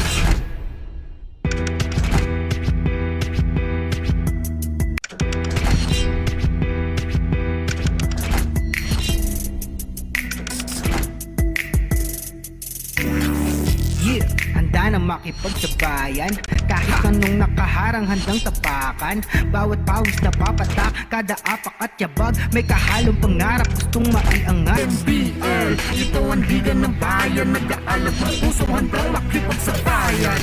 Speaker 1: Handa na makipagsabayan, kahit anong nakaharang handang tapakan. Bawat pawis na papatak, kada apak at yabag, may kahalong pangarap gustong maiangat.
Speaker 2: NBL, ito ang liga ng bayan, nag-aalab ng pusong handang makipagsabayan.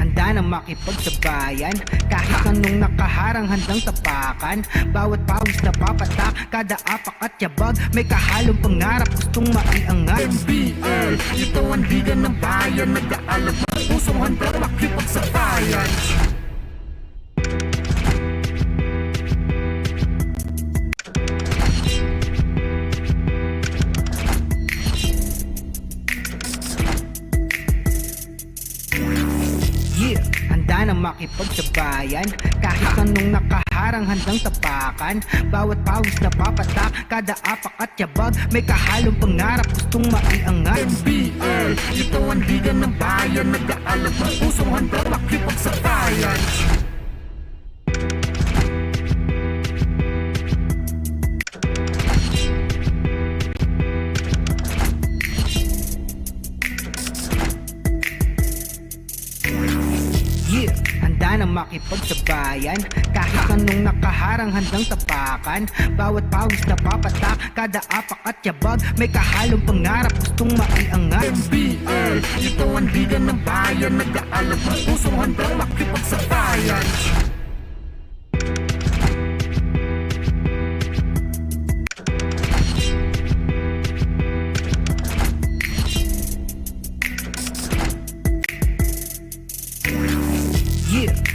Speaker 1: Handa na makipagsabayan, kahit anong nakaharang handang tapakan. Bawat pawis na papatak, kada apak at yabag, may kahalong pangarap gustong maiangat.
Speaker 2: NBL, ito ang liga ng bayan, nag-aalab ng pusong handang makipagsabayan.
Speaker 1: Handa na makipagsabayan, kahit anong nakaharang handang tapakan. Bawat pawis na papatak, kada apak at yabag, may kahalong pangarap gustong maiangat.
Speaker 2: NBL, ito ang liga ng bayan, nag-aalab ng pusong handang makipagsabayan.
Speaker 1: Handa na makipagsabayan, kahit anong nakaharang handang tapakan. Bawat pawis na papatak, kada apak at yabag, may kahalong pangarap gustong maiangat.
Speaker 2: NBL, ito ang liga ng bayan, nag-aalab ng pusong handang makipagsabayan.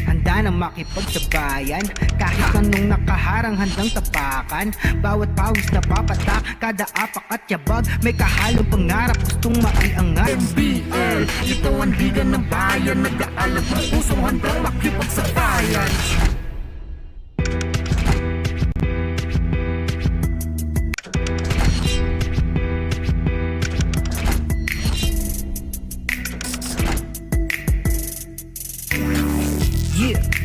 Speaker 1: Handa na makipagsabayan, kahit anong nakaharang handang tapakan. Bawat pawis na papatak, kada apak at yabag, may kahalong pangarap gustong maiangat.
Speaker 2: NBL, ito ang liga ng bayan, nag-aalab ng pusong handang makipagsabayan.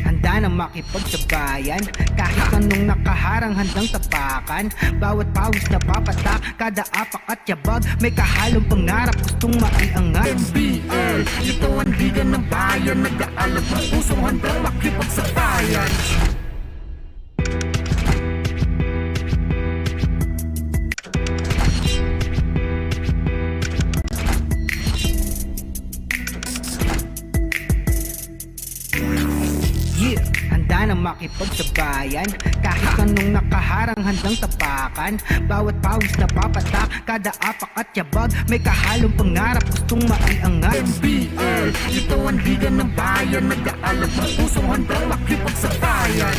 Speaker 1: Handa na makipagsabayan, kahit anong nakaharang handang tapakan. Bawat pawis na papatak, kada apak at yabag, may kahalong pangarap gustong maiangat.
Speaker 2: NBL, ito ang liga ng bayan, nag-aalab ng pusong handang makipagsabayan.
Speaker 1: Handa na makipagsabayan. Kahit anong nakaharang handang tapakan. Bawat pawis na papatak, kada apak at yabag, may kahalong pangarap gustong maiangat.
Speaker 2: NBL, ito ang liga ng bayan, nag-aalab ng pusong handang makipagsabayan.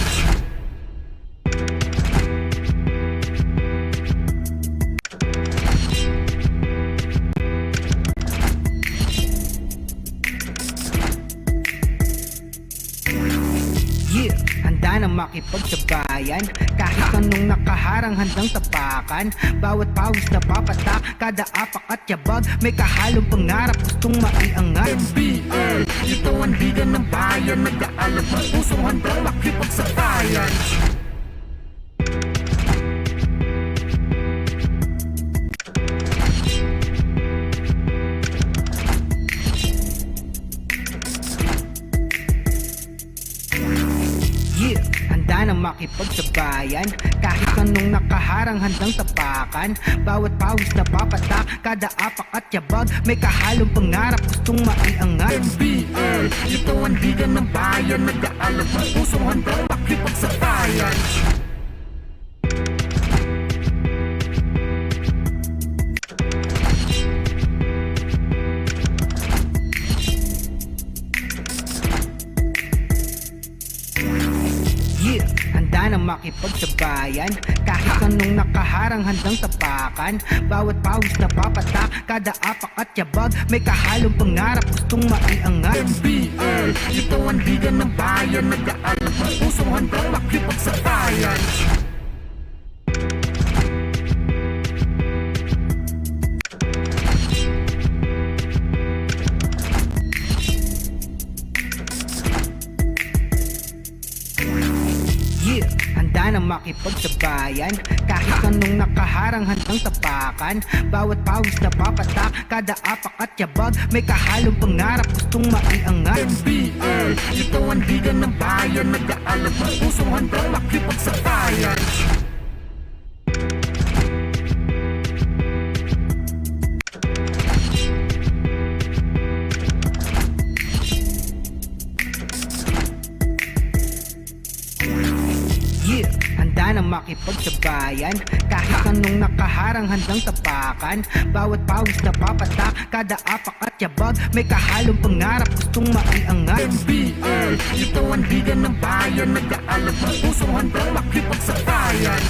Speaker 1: Handa na makipagsabayan. Kahit anong nakaharang handang tapakan. Bawat pawis na papatak, kada apak at yabag, may kahalong pangarap gustong maiangat.
Speaker 2: NBL, ito ang liga ng bayan, nag-aalab ng pusong handang makipagsabayan.
Speaker 1: Handa na makipagsabayan. Kahit anong nakaharang handang tapakan. Bawat pawis na papatak, kada apak at yabag, may kahalong pangarap gustong maiangat.
Speaker 2: NBL, ito ang liga ng bayan, nag-aalab ng pusong handang makipagsabayan.
Speaker 1: Handa na makipagsabayan. Kahit anong nakaharang handang tapakan. Bawat pawis na papatak, kada apak at yabag, may kahalong pangarap gustong maiangat.
Speaker 2: NBL, ito ang liga ng bayan, nag-aalab ng pusong handang makipagsabayan.
Speaker 1: Handa na makipagsabayan. Kahit anong nakaharang handang tapakan. Bawat pawis na papatak, kada apak at yabag, may kahalong pangarap gustong maiangat.
Speaker 2: NBL, ito ang liga ng bayan, nag-aalab ng pusong handang makipagsabayan.
Speaker 1: Handa na makipagsabayan. Kahit anong nakaharang handang tapakan. Bawat pawis na papatak, kada apak at yabag, may kahalong pangarap gustong maiangat.
Speaker 2: NBL, ito ang liga ng bayan, nag-aalab ng pusong handang makipagsabayan.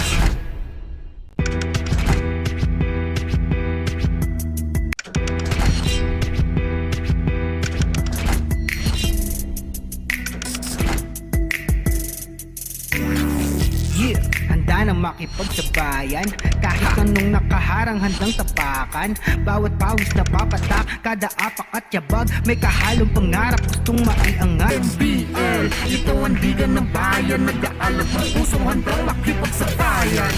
Speaker 1: Handa na makipagsabayan. Kahit anong nakaharang handang tapakan. Bawat pawis na papatak, kada apak at yabag, may kahalong pangarap gustong maiangat.
Speaker 2: NBL, ito ang liga ng bayan, nag-aalab ng pusong handang makipagsabayan.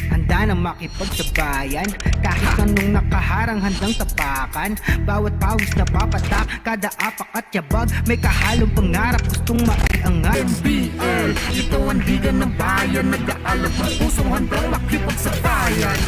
Speaker 1: Handa na makipagsabayan. Kahit anong nakaharang handang tapakan. Bawat pawis na papatak, kada apak at yabag, may kahalong pangarap gustong maiangat.
Speaker 2: NBL, ito ang liga ng bayan, nag-aalab ng pusong handang makipagsabayan.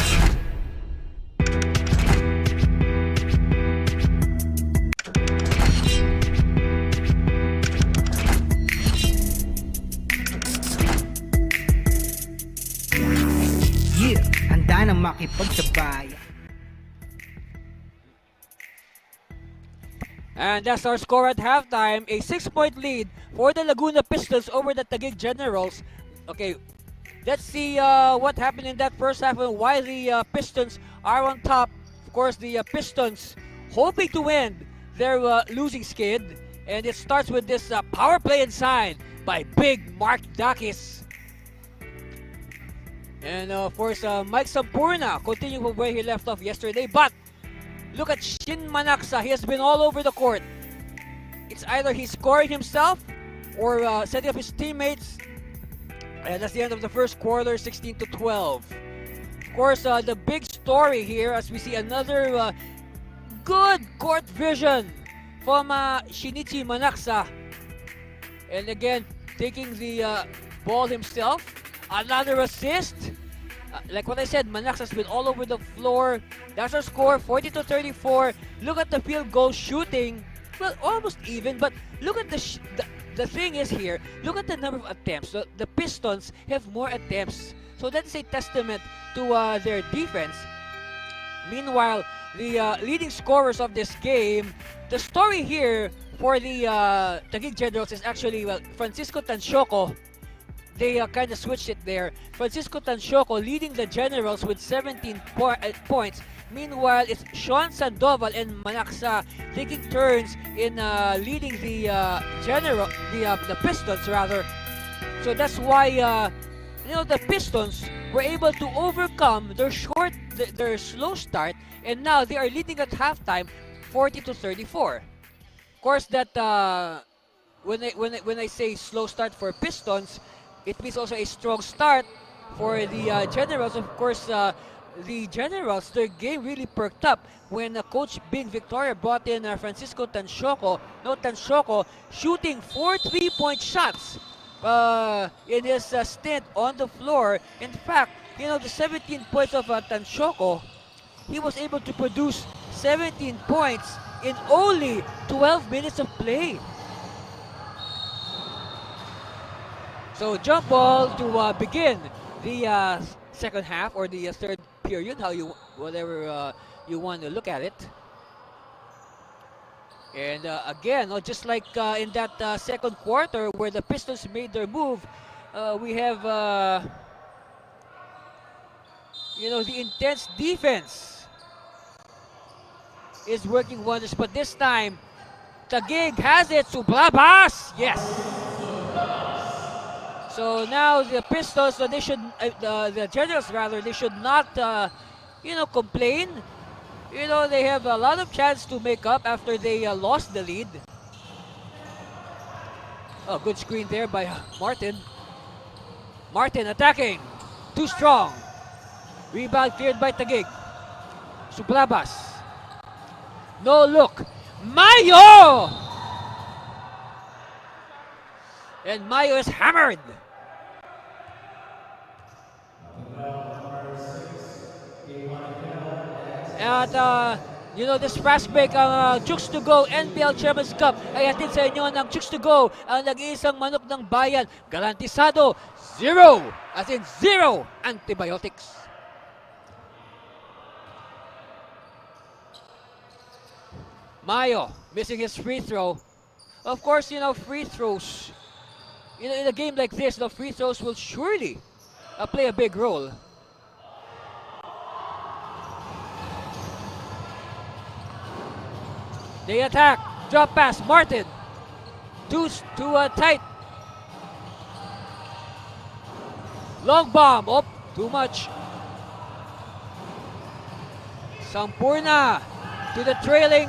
Speaker 1: Handa na makipagsabayan.
Speaker 3: And that's our score at halftime. A 6-point lead for the Laguna Pistons over the Taguig Generals. Okay, let's see what happened in that first half and why the Pistons are on top. Of course, the Pistons hoping to win their losing skid. And it starts with this power play inside by big Mark Dakis. And of course, Mike Sampurna continuing from where he left off yesterday. But look at Shin Manaksa. He has been all over the court. It's either he's scoring himself or setting up his teammates. And that's the end of the first quarter, 16-12. Of course, the big story here as we see another good court vision from Shinichi Manaksa. And again, taking the ball himself. Another assist. Like what I said, Manax has been all over the floor. That's our score, 40-34. Look at the field goal shooting. Well, almost even, but look at the thing is here, look at the number of attempts. The Pistons have more attempts. So that's a testament to their defense. Meanwhile, the leading scorers of this game, the story here for the Taguig Generals is actually, well, Francisco Tanchoco. They kind of switched it there. Francisco Tanchoco leading the Generals with 17 points. Meanwhile, it's Sean Sandoval and Manaxa taking turns in leading the the Pistons rather. So that's why the Pistons were able to overcome their slow start, and now they are leading at halftime, 40-34. Of course, that when I say slow start for Pistons, it means also a strong start for the Generals. Of course, the Generals, their game really perked up when Coach Bing Victoria brought in Francisco Tanchoco. No, Tanchoco shooting 4 3-point shots in his stint on the floor. In fact, the 17 points of Tanchoco, he was able to produce 17 points in only 12 minutes of play. So jump ball to begin the second half or the third period, whatever you want to look at it. And again, just like in that second quarter where the Pistons made their move, we have the intense defense is working wonders. But this time, Taguig has it. Sublabas, yes. So now the Pistons, they should, the Generals rather, they should not, complain. They have a lot of chance to make up after they lost the lead. Oh, good screen there by Martin. Martin attacking, too strong. Rebound cleared by Taguig. Sublabas. No look. Mayo! And Mayo is hammered. At this fast break, ang Chooks-to-Go NBL Chairman's Cup ay hatid sa inyo ng Chooks-to-Go, ang nag-iisang manok ng bayan. Garantisado, zero, as in zero antibiotics. Mayo missing his free throw. Of course, free throws. In a game like this, the free throws will surely play a big role. They attack. Drop pass. Martin. Too tight. Long bomb. Oh, too much. Sampurna to the trailing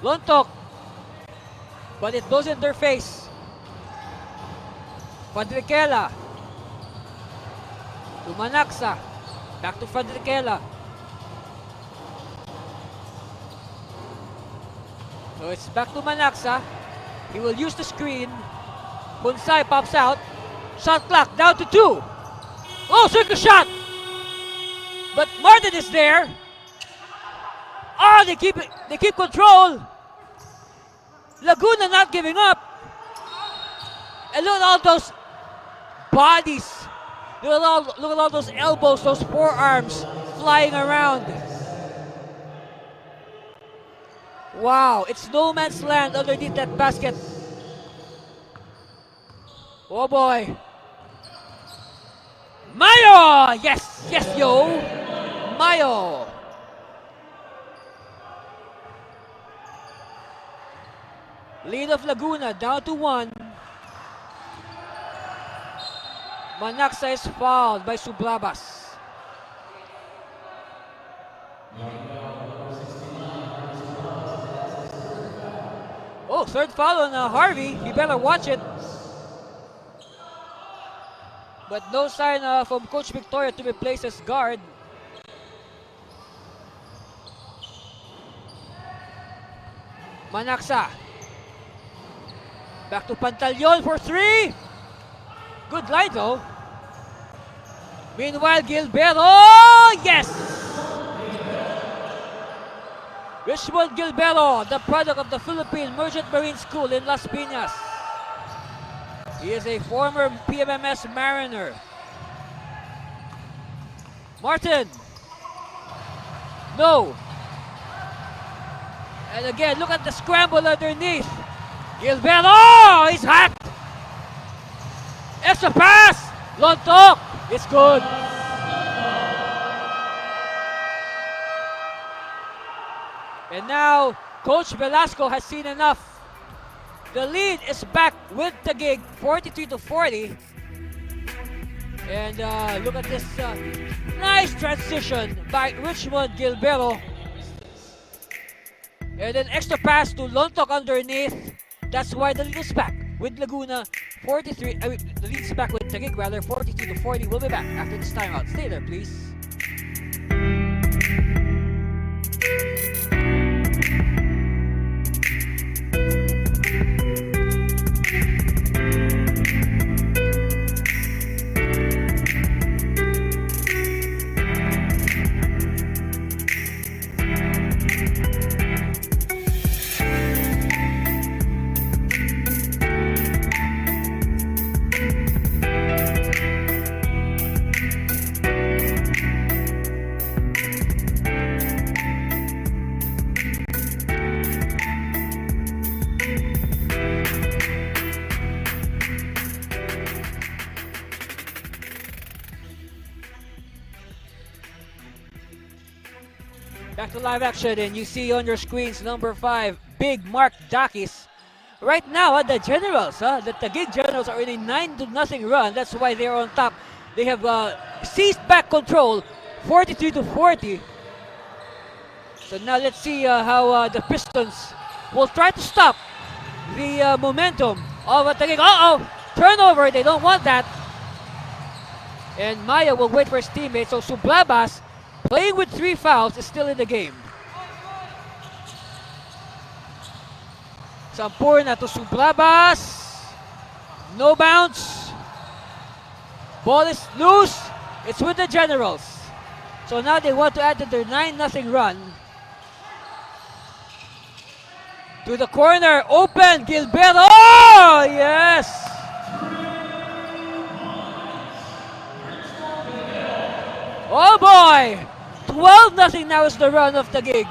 Speaker 3: Lontok. But it goes in their face. Fadriquela. To Manaxa. Back to Fadriquela. So it's back to Manaxa. He will use the screen. Bonsai pops out. Shot clock down to 2. Oh, circle shot! But Martin is there. Oh, they keep control. Laguna not giving up. And look at all those bodies. Look at all those elbows, those forearms flying around. Wow, it's no man's land underneath that basket. Oh boy. Mayo! Yes, yo. Mayo. Lead of Laguna down to 1. Manaxa is fouled by Sublabas. Oh, third foul on Harvey. He better watch it. But no sign from Coach Victoria to replace his guard. Manaxa. Back to Pantaleon for 3. Good line though. Meanwhile, Gilberto, yes! Richmond Gilberto, the product of the Philippine Merchant Marine School in Las Piñas. He is a former PMMS Mariner. Martin. No. And again, look at the scramble underneath. Gilberto, he's hacked. Extra pass. Lontok. It's good. And now, Coach Velasco has seen enough. The lead is back with Taguig, 43-40. And look at this nice transition by Richmond Gilberto. And then extra pass to Lontok underneath. That's why the lead is back with Laguna, 43. The lead is back with Taguig rather, 42-40. We'll be back after this timeout. Stay there, please. Back to live action, and you see on your screens number 5, Big Mark Dakis. Right now, the Generals, the Taguig Generals are in a 9-0 run. That's why they're on top. They have seized back control, 43-40. So now let's see how the Pistons will try to stop the momentum of Taguig. Turnover, they don't want that. And Maya will wait for his teammate. So Sublabas, playing with 3 fouls, is still in the game. Sampurna to Sublabas. No bounce. Ball is loose. It's with the Generals. So now they want to add to their 9-0 run. To the corner, open, Gilberto. Oh, yes! Oh boy! 12-0 now is the run of Taguig.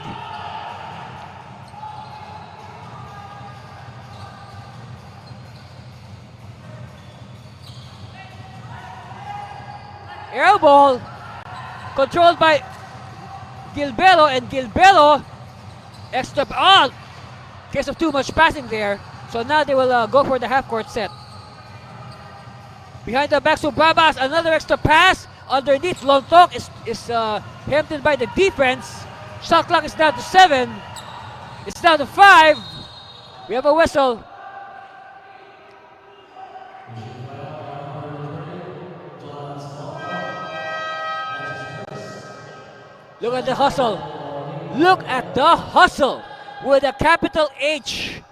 Speaker 3: Air ball controlled by Gilberto, and Gilberto extra case of too much passing there. So now they will go for the half-court set. Behind the back, Sublabas, another extra pass. Underneath, Lontok is hemmed in by the defense. Shot clock is down to 7. It's down to 5. We have a whistle. Look at the hustle. Look at the hustle with a capital H.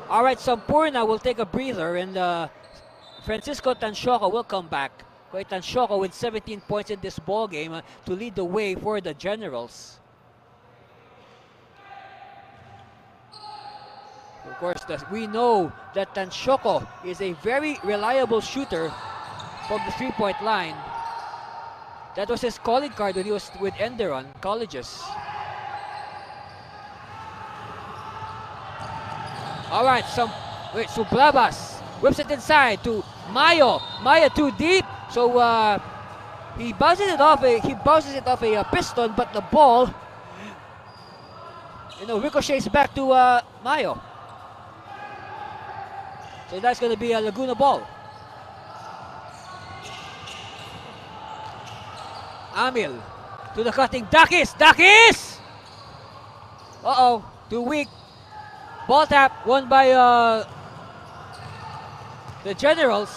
Speaker 3: All right, Sampurna will take a breather, and Francisco Tanshoco will come back. Tanshoco with 17 points in this ball game to lead the way for the Generals. Of course, we know that Tanshoco is a very reliable shooter from the three-point line. That was his calling card when he was with Enderon Colleges. All right, Sublabas whips it inside to Mayo. Mayo too deep, so he bounces it off a Piston, but the ball, ricochets back to Mayo. So that's going to be a Laguna ball. Amil to the cutting. Dakis! Too weak. Ball tap won by the Generals.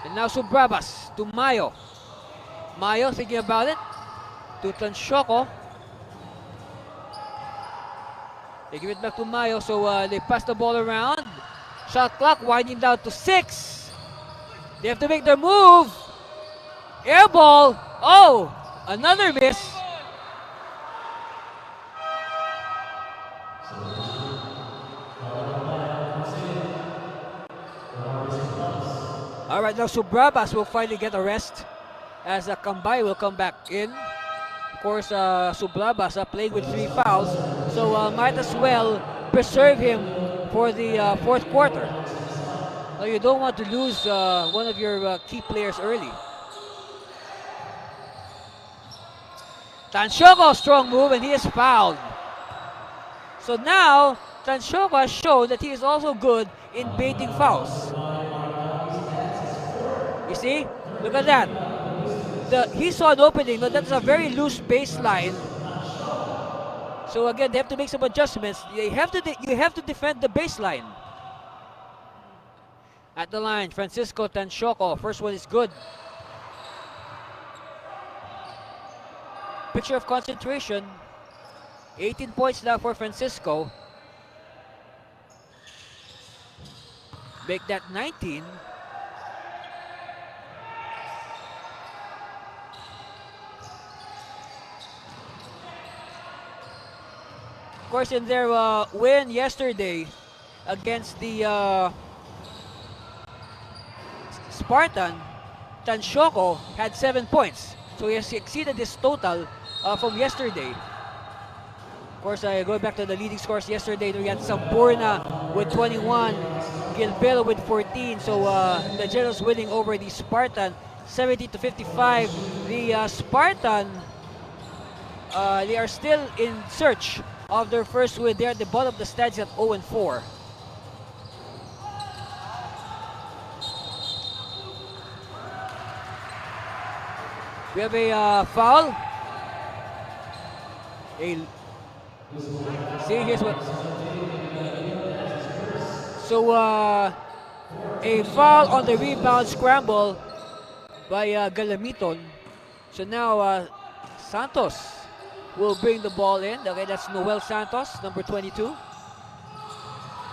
Speaker 3: And now Sublabas to Mayo. Mayo thinking about it. To Tanshoco. They give it back to Mayo, so they pass the ball around. Shot clock winding down to 6. They have to make their move. Air ball. Oh, another miss. All right, now Subrabas will finally get a rest as Kambay will come back in. Of course, Subrabas playing with 3 fouls, so might as well preserve him for the 4th quarter. Now, you don't want to lose one of your key players early. Tansyoko, strong move, and he is fouled. So now, Tansyoko has shown that he is also good in baiting fouls. You see? Look at that. He saw an opening, but that's a very loose baseline. So again, they have to make some adjustments. You have to defend the baseline. At the line, Francisco Tansyoko. First one is good. Picture of concentration. 18 points now for Francisco. Make that 19. Of course, in their win yesterday against the Spartan, Tansyoko had 7 points. So he has exceeded his total from yesterday. Of course, going back to the leading scores yesterday, we had Sampurna with 21, Gilbelo with 14. So the Generals winning over the Spartan 70-55. The Spartan, they are still in search of their first win. They're at the bottom of the standings at 0-4. We have a foul. See, here's what. So a foul on the rebound scramble by Galamiton. So now Santos will bring the ball in. Okay, that's Noel Santos, number 22.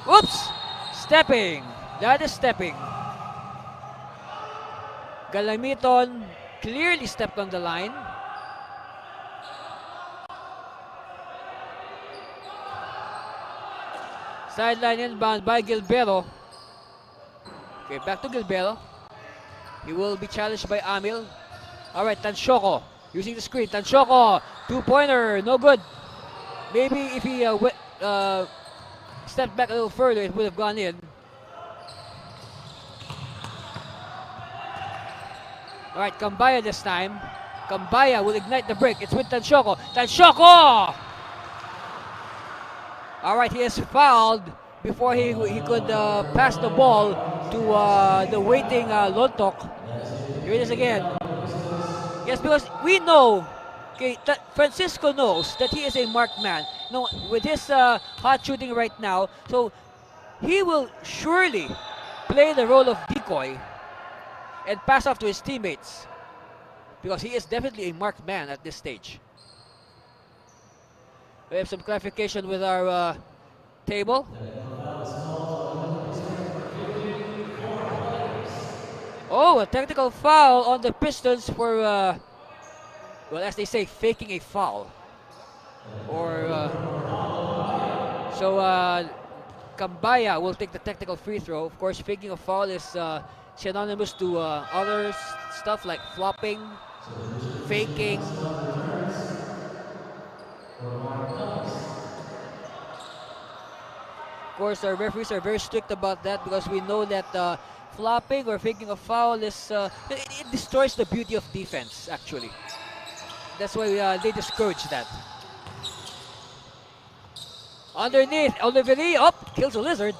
Speaker 3: Oops! Stepping. That is stepping. Galamiton clearly stepped on the line. Sideline inbound by Gilbero. Okay, back to Gilbero. He will be challenged by Amil. Alright, Tansyoko using the screen. Tansyoko, 2-pointer, no good. Maybe if he stepped back a little further, it would have gone in. Alright, Kambaya this time. Kambaya will ignite the break. It's with Tansyoko. Tansyoko! Alright, he is fouled before he could pass the ball to the waiting Lontok. Here it is again. Yes, because we know, okay, that Francisco knows that he is a marked man. You know, with his hot shooting right now, so he will surely play the role of decoy and pass off to his teammates, because he is definitely a marked man at this stage. We have some clarification with our table. Oh, a technical foul on the Pistons for, well, as they say, faking a foul. Or, so Kambaya will take the technical free throw. Of course, faking a foul is synonymous to other stuff like flopping, faking. Of course, our referees are very strict about that, because we know that flopping or faking a foul is it destroys the beauty of defense. Actually, that's why they discourage that. Underneath, Oliveri up, kills a lizard.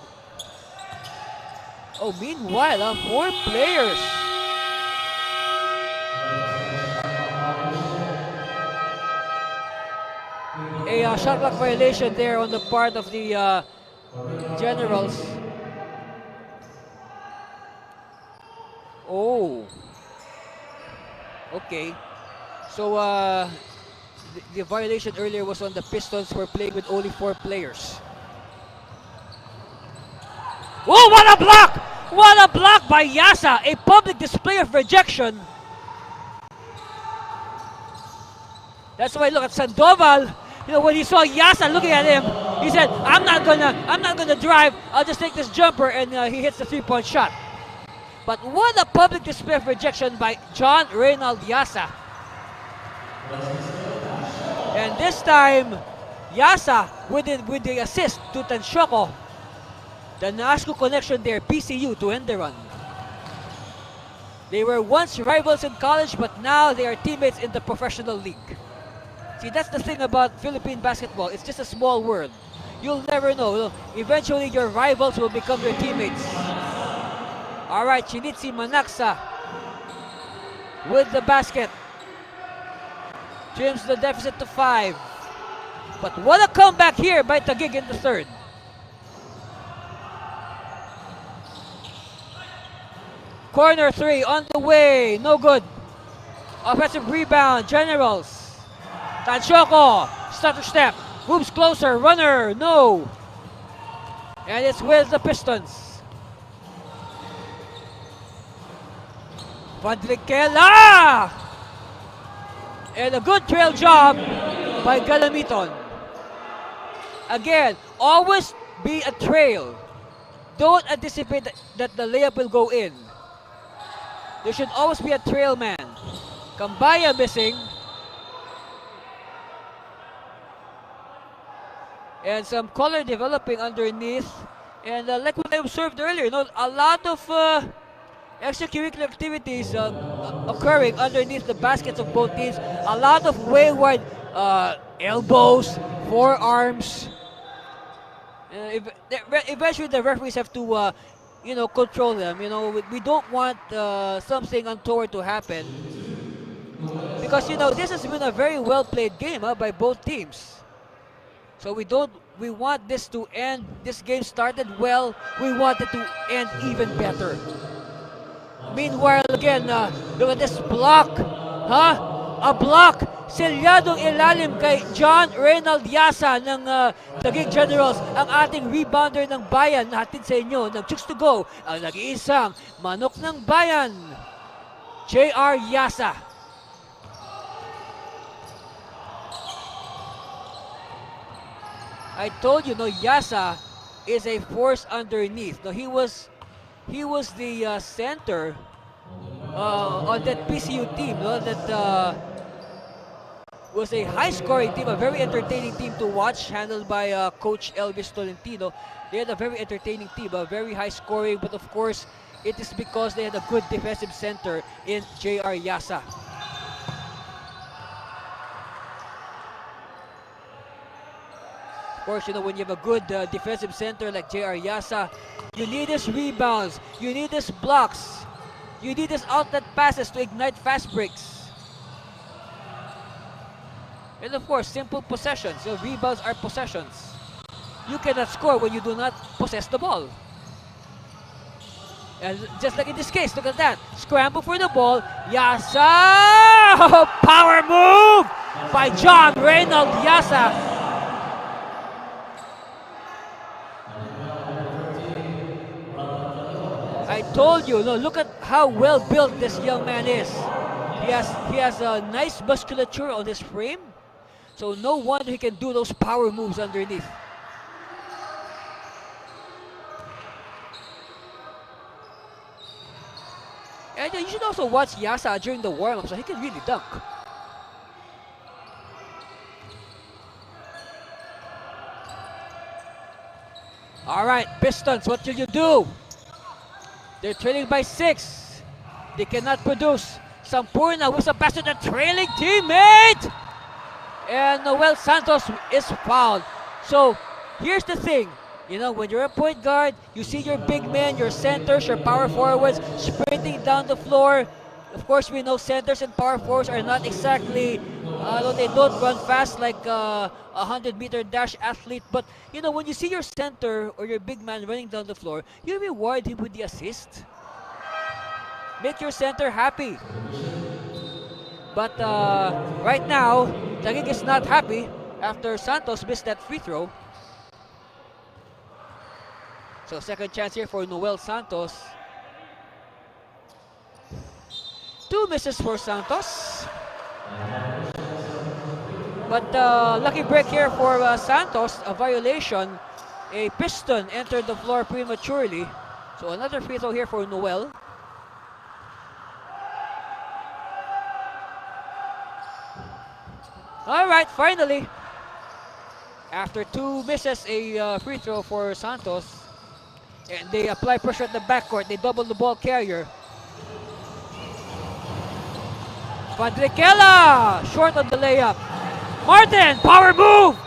Speaker 3: Oh, meanwhile, 4 players. A shot clock violation there on the part of the Generals. Oh. Okay. So the violation earlier was on the Pistons, who were playing with only 4 players. Oh, what a block! What a block by Yasa! A public display of rejection. That's why look at Sandoval. You know, when he saw Yasa looking at him, he said, I'm not gonna drive. I'll just take this jumper," and he hits the 3-point shot. But what a public display of rejection by John Reynald Yasa. And this time, Yasa with the assist to Tansyoko. The Nasco connection there, PCU to end the run. They were once rivals in college, but now they are teammates in the professional league. See, that's the thing about Philippine basketball. It's just a small world. You'll never know. Eventually, your rivals will become your teammates. All right, Chinitsi Manaksa with the basket. Trims the deficit to 5. But what a comeback here by Taguig in the third. Corner 3 on the way. No good. Offensive rebound. Generals. Tansyoko. Stutter step. Moves closer. Runner. No. And it's with the Pistons. Vandrikela. And a good trail job by Galamiton. Again, always be a trail. Don't anticipate that the layup will go in. There should always be a trail man. Kambaya missing. And some color developing underneath. And like what I observed earlier, a lot of extracurricular activities occurring underneath the baskets of both teams. A lot of wayward elbows, forearms. Eventually the referees have to control them. We don't want something untoward to happen, because this has been a very well played game by both teams. So we want this to end. This game started well. We want it to end even better. Meanwhile, again, look at this block. A block. Selyadong ilalim kay John Reynald Yasa ng Taguig Generals, ang ating rebounder ng bayan, natin sa inyo ng Chooks-to-Go, ang nag-iisang manok ng bayan, J.R. Yasa. I told you, Yasa is a force underneath. He was the center on that PCU team, that was a high-scoring team, a very entertaining team to watch, handled by Coach Elvis Tolentino. They had a very entertaining team, very high-scoring, but of course, it is because they had a good defensive center in J.R. Yasa. Of course, when you have a good defensive center like J.R. Yasa, you need his rebounds, you need his blocks, you need his outlet passes to ignite fast breaks. And of course, simple possessions. Rebounds are possessions. You cannot score when you do not possess the ball. And just like in this case, look at that. Scramble for the ball. Yasa! Power move by John Reynald Yasa. I told you, look at how well built this young man is. He has a nice musculature on his frame. So no wonder he can do those power moves underneath. And you should also watch Yasa during the warm-up, so he can really dunk. All right, Pistons, what will you do? They're trailing by 6. They cannot produce. Sampurna with a pass to the trailing teammate. And Noel Santos is fouled. So here's the thing. When you're a point guard, you see your big men, your centers, your power forwards sprinting down the floor. Of course, we know centers and power forwards are not exactly, they don't run fast like a 100-meter dash athlete. But, when you see your center or your big man running down the floor, you reward him with the assist. Make your center happy. But right now, Taguig is not happy after Santos missed that free throw. So second chance here for Noel Santos. 2 misses for Santos. But lucky break here for Santos, a violation. A Piston entered the floor prematurely. So another free throw here for Noel. Alright, finally. After 2 misses, a free throw for Santos. And they apply pressure at the backcourt. They double the ball carrier. Fadriquela, short on the layup. Martin, power move!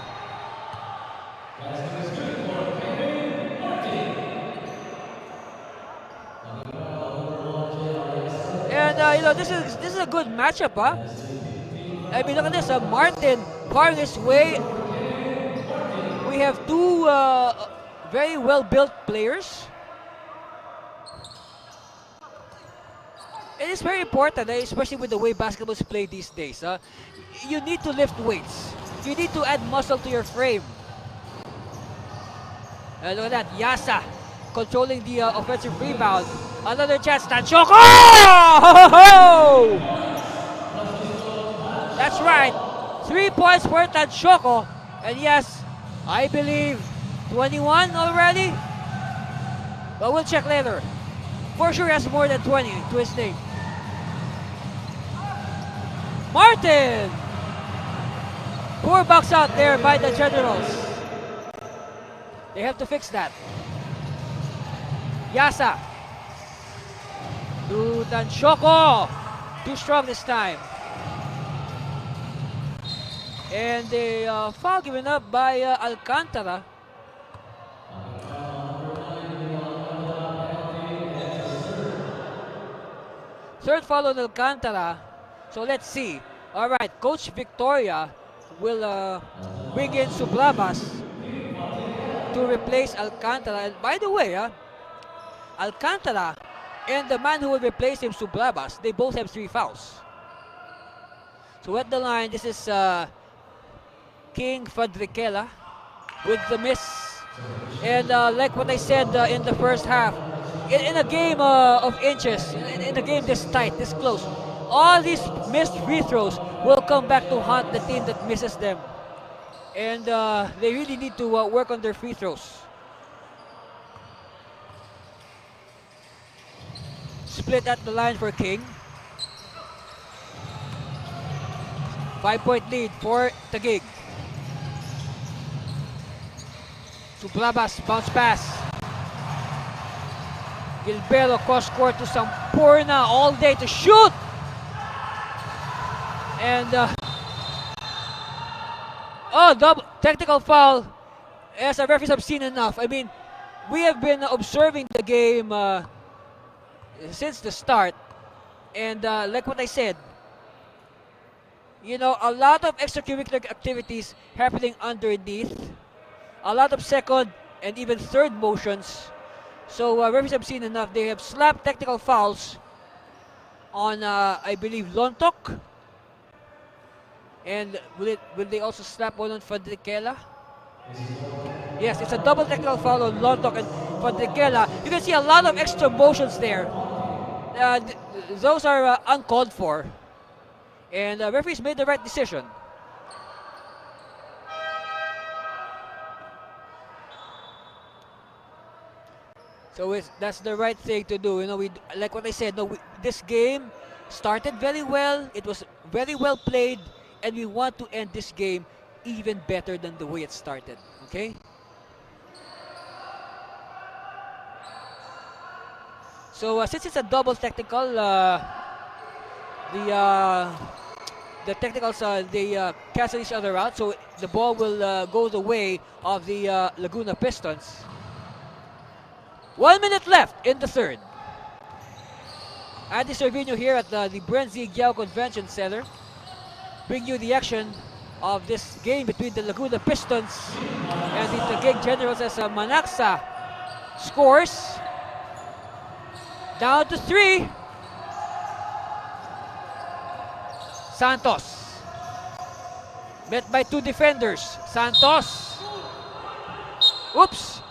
Speaker 3: And this is a good matchup, huh? I mean, look at this, Martin carving his way. We have 2 very well-built players. It is very important, especially with the way basketball is played these days. You need to lift weights. You need to add muscle to your frame. Look at that, Yasa controlling the offensive rebound. Another chance, Tanchoko! Oh! That's right, 3 points for Tanchoko. And yes, I believe 21 already. But we'll check later. For sure he has more than 20 to his name. Martin! Poor box out there by the Generals. They have to fix that. Yasa. To Tanchoko. Too strong this time. And a foul given up by Alcantara. Third foul on Alcantara. So let's see. Alright, Coach Victoria will bring in Sublabas to replace Alcantara. And by the way, Alcantara and the man who will replace him, Sublabas, they both have 3 fouls. So at the line, this is King Fadriquela with the miss. And like what I said in the first half, in a game of inches, in a game this tight, this close, all these missed free throws will come back to haunt the team that misses them. And they really need to work on their free throws. Split at the line for King. 5-point lead for Taguig. Sublabas, bounce pass. Gilbero cross court to Sampurna all day to shoot. And double technical foul. As our referees have seen enough. I mean, we have been observing the game since the start, and like what I said, you know, a lot of extracurricular activities happening underneath, a lot of second and even third motions. So referees have seen enough. They have slapped technical fouls on I believe Lontok, and will they also slap one on Fadriquela? Yes, it's a double technical foul on Lontok and Fadriquela. You can see a lot of extra motions there. Those are uncalled for, and referees made the right decision. So that's the right thing to do. You know, like what I said. No, this game started very well. It was very well played, and we want to end this game even better than the way it started. Okay. So since it's a double technical, the technicals they cancel each other out. So the ball will go the way of the Laguna Pistons. 1 minute left in the third. Andy Cervino here at the Brenzi Giao Convention Center. Bring you the action of this game between the Laguna Pistons and the Taguig Generals as Manaxa scores. Down to 3. Santos. Met by 2 defenders. Santos. Oops.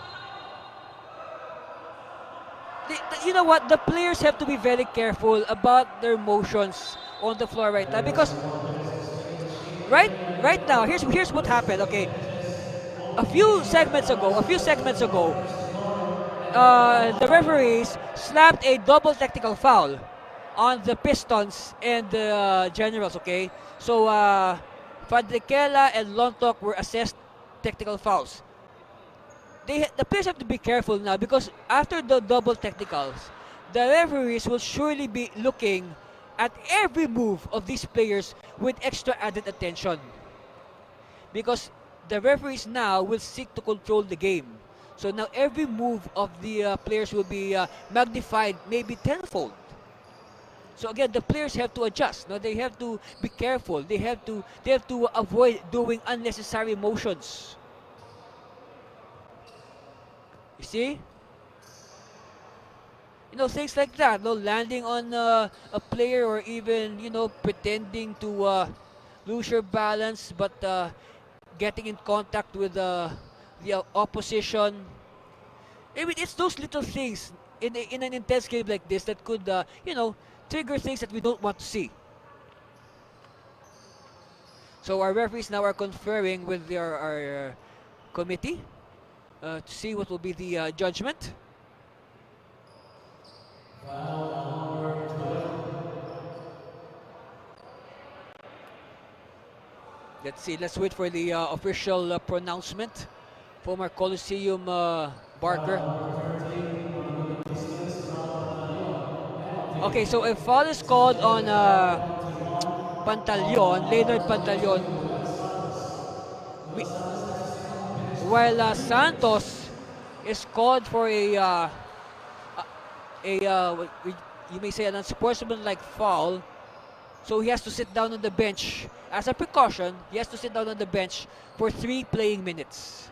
Speaker 3: you know what? The players have to be very careful about their motions on the floor right now because right right now here's what happened. Okay, a few segments ago, the referees slapped a double technical foul on the Pistons and the Generals. Okay, so Fadrikela and Lontok were assessed technical fouls. The players have to be careful now because after the double technicals, the referees will surely be looking at every move of these players with extra added attention. Because the referees now will seek to control the game. So now every move of the players will be magnified maybe tenfold. So again, the players have to adjust. No, they have to be careful. They have to avoid doing unnecessary motions. You see? You know, things like that. No, landing on a player or even pretending to lose your balance, but getting in contact with the opposition. I mean, it's those little things in an intense game like this that could trigger things that we don't want to see. So our referees now are conferring with our committee to see what will be the judgment. Let's see. Let's wait for the official pronouncement from our Coliseum Barker. Okay, so a foul is called on Pantaleon, Leonard Pantaleon, while Santos is called for a you may say an unsportsmanlike foul. So he has to sit down on the bench. As a precaution, he has to sit down on the bench for 3 playing minutes.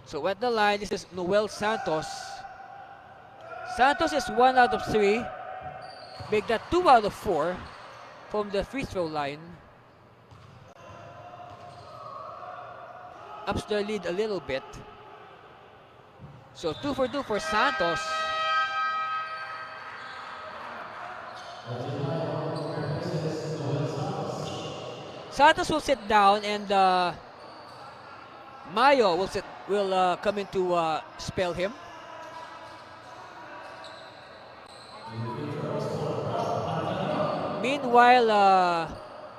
Speaker 3: So at the line, this is Noel Santos. Santos is 1 out of 3. Make that 2 out of 4 from the free throw line. Ups their lead a little bit. So 2 for 2 for Santos. Santos will sit down and Mayo will come in to spell him. Meanwhile,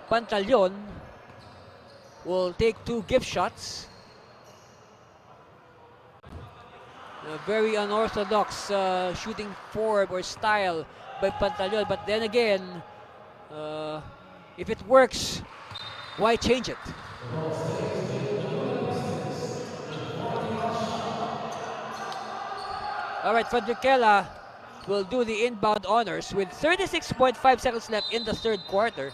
Speaker 3: Pantaleon will take 2 gift shots. A very unorthodox shooting form or style by Pantaleon, but then again, if it works, why change it? Alright, Fadrikela will do the inbound honors with 36.5 seconds left in the third quarter.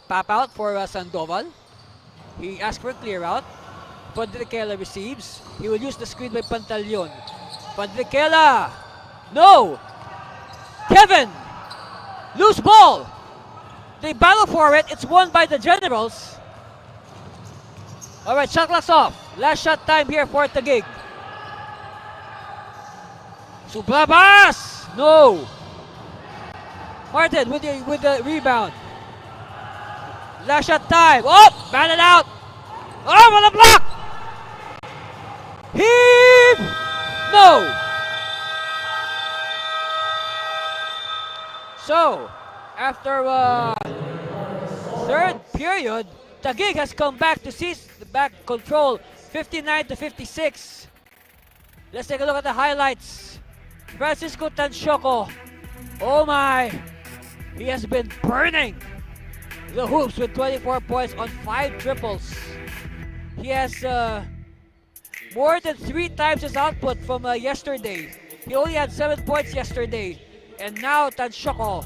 Speaker 3: Pop out for Sandoval. He asked for a clear out. Fadrikela receives. He will use the screen by Pantaleon. Fadrikela! No! Kevin! Loose ball! They battle for it. It's won by the Generals. Alright, shot clock's off. Last shot time here for Taguig. Sublabas! No! Martin with the rebound. Last shot time. Oh! Batted out! Oh, what a block! Heave! No! So, after third period, Taguig has come back to seize the back control, 59-56. Let's take a look at the highlights. Francisco Tanshoco, oh my, he has been burning the hoops with 24 points on 5 triples. He has more than 3 times his output from yesterday. He only had 7 points yesterday. And now Tanshoco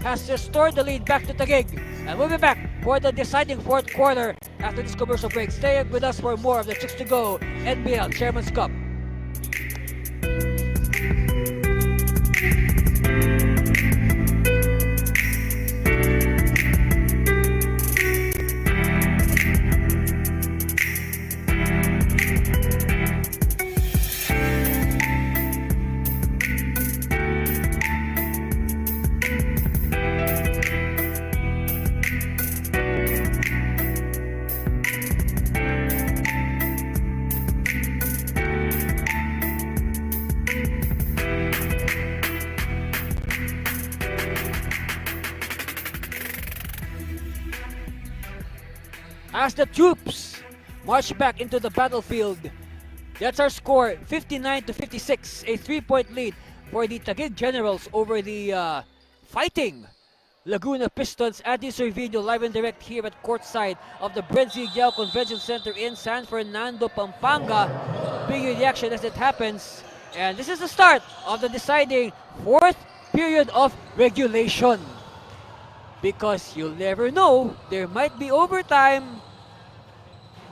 Speaker 3: has restored the lead back to Taguig. And we'll be back for the deciding fourth quarter after this commercial break. Stay with us for more of the Chooks-to-Go NBL Chairman's Cup. as the troops march back into the battlefield. That's our score, 59-56, a 3-point lead for the Taguig Generals over the fighting Laguna Pistons. Andy Cervino live and direct here at courtside of the Brenziguel Convention Center in San Fernando, Pampanga. Big reaction as it happens. And this is the start of the deciding fourth period of regulation. Because you'll never know, there might be overtime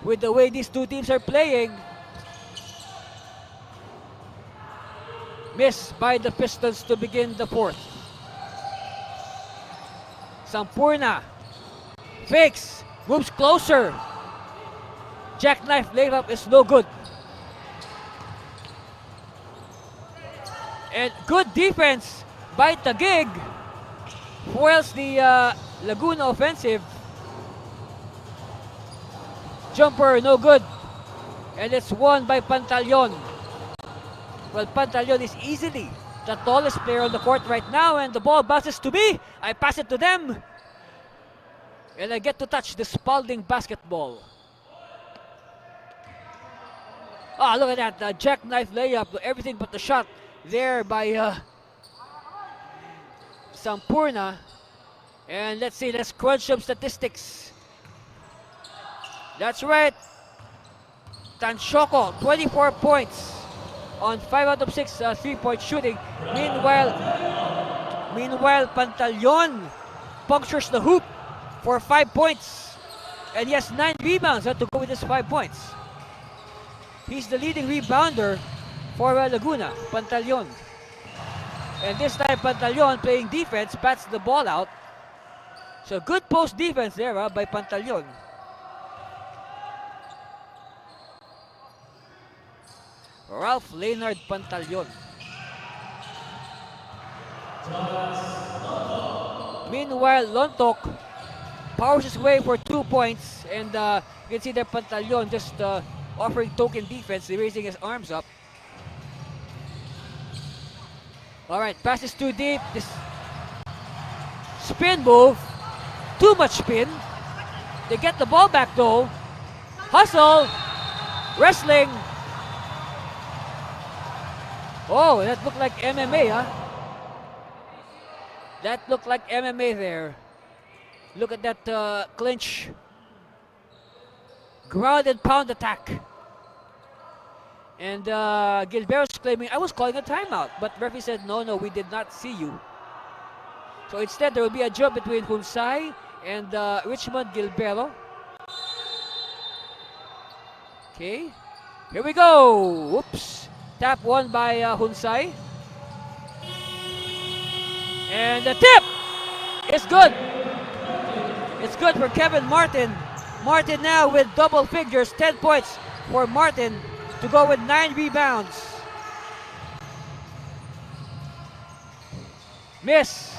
Speaker 3: with the way these two teams are playing. Miss by the Pistons to begin the fourth. Sampurna fakes, moves closer. Jackknife layup is no good. And good defense by Taguig foils the Laguna offensive. Jumper no good. And it's won by Pantaleon. Well, Pantaleon is easily the tallest player on the court right now, and the ball bounces to me. I pass it to them. And I get to touch the Spalding basketball. Ah, look at that. Jackknife layup. Everything but the shot there by Sampurna. And let's see, let's crunch some statistics. That's right. Tanchoco, 24 points on 5 out of 6 3-point shooting. Meanwhile, Pantaleon punctures the hoop for 5 points. And he has 9 rebounds to go with his 5 points. He's the leading rebounder for Laguna, Pantaleon. And this time, Pantaleon playing defense, bats the ball out. So good post defense there by Pantaleon. Ralph Leonard Pantaleon. Meanwhile, Lontok powers his way for 2 points, and you can see that Pantaleon just offering token defense, raising his arms up. Alright, pass is too deep. This spin move, too much spin. They get the ball back though. Hustle, wrestling. Oh, that looked like MMA, huh? That looked like MMA there. Look at that clinch. Ground and pound attack. And Gilberto's claiming, I was calling a timeout. But referee said, no, we did not see you. So instead, there will be a jump between Hunsay and Richmond Gilberto. Okay. Here we go. Whoops. Tap won by Hunsay. And the tip is good. It's good for Kevin Martin. Martin now with double figures, 10 points for Martin to go with 9 rebounds. Miss.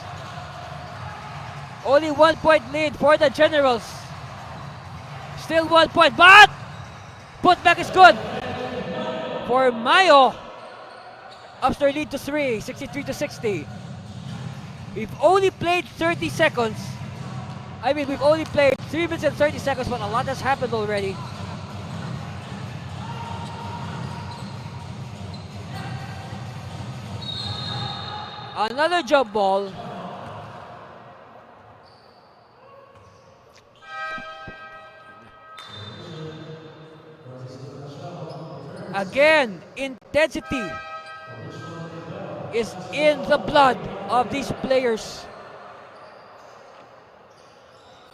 Speaker 3: Only 1 point lead for the Generals. Still 1 point, but putback is good for Mayo. Ups their lead to 3, 63-60. We've only played 30 seconds. We've only played 3 minutes and 30 seconds, but a lot has happened already. Another jump ball. Again, intensity is in the blood of these players.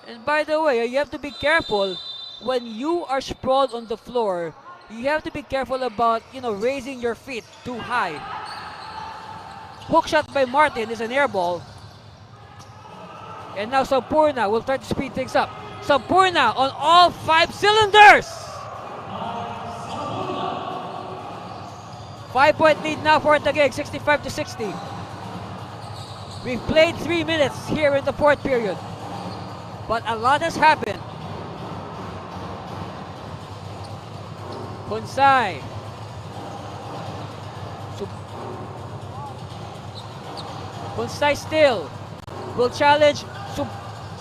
Speaker 3: And by the way, you have to be careful when you are sprawled on the floor. You have to be careful about, raising your feet too high. Hook shot by Martin is an air ball. And now Sampurna will try to speed things up. Sampurna on all 5 cylinders! 5-point lead now for Taguig, 65-60. We've played 3 minutes here in the fourth period. But a lot has happened. Hunsay. Hunsay still will challenge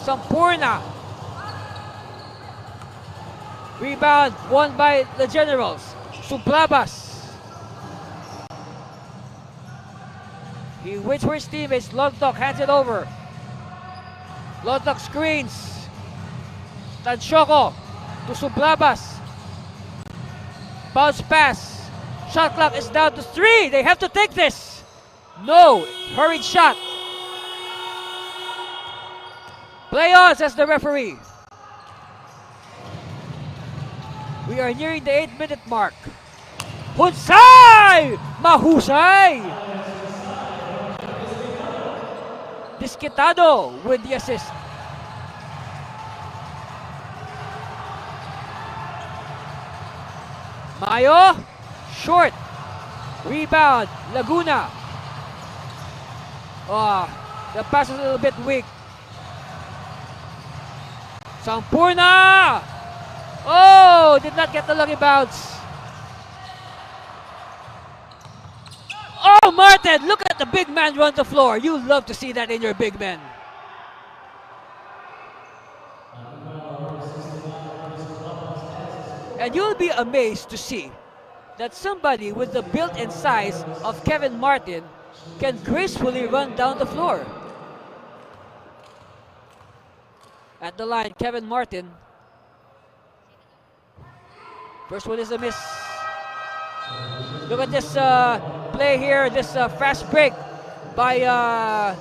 Speaker 3: Sampurna. Rebound won by the Generals. Suplabas. He waits for his teammates. Logtok hands it over. Logtok screens. Tansyoko to Suplabas. Bounce pass. Shot clock is down to 3. They have to take this. No. Hurried shot. Play on, says the referee. We are nearing the 8-minute mark. Hunsay! Mahusay! Disquitado with the assist. Mayo, short. Rebound, Laguna. The pass is a little bit weak. Sampurna! Oh, did not get the lucky bounce. Oh, Martin, look at the big man run the floor. You love to see that in your big men. And you'll be amazed to see that somebody with the build and size of Kevin Martin can gracefully run down the floor. At the line, Kevin Martin. First one is a miss. Look at this play here, this fast break by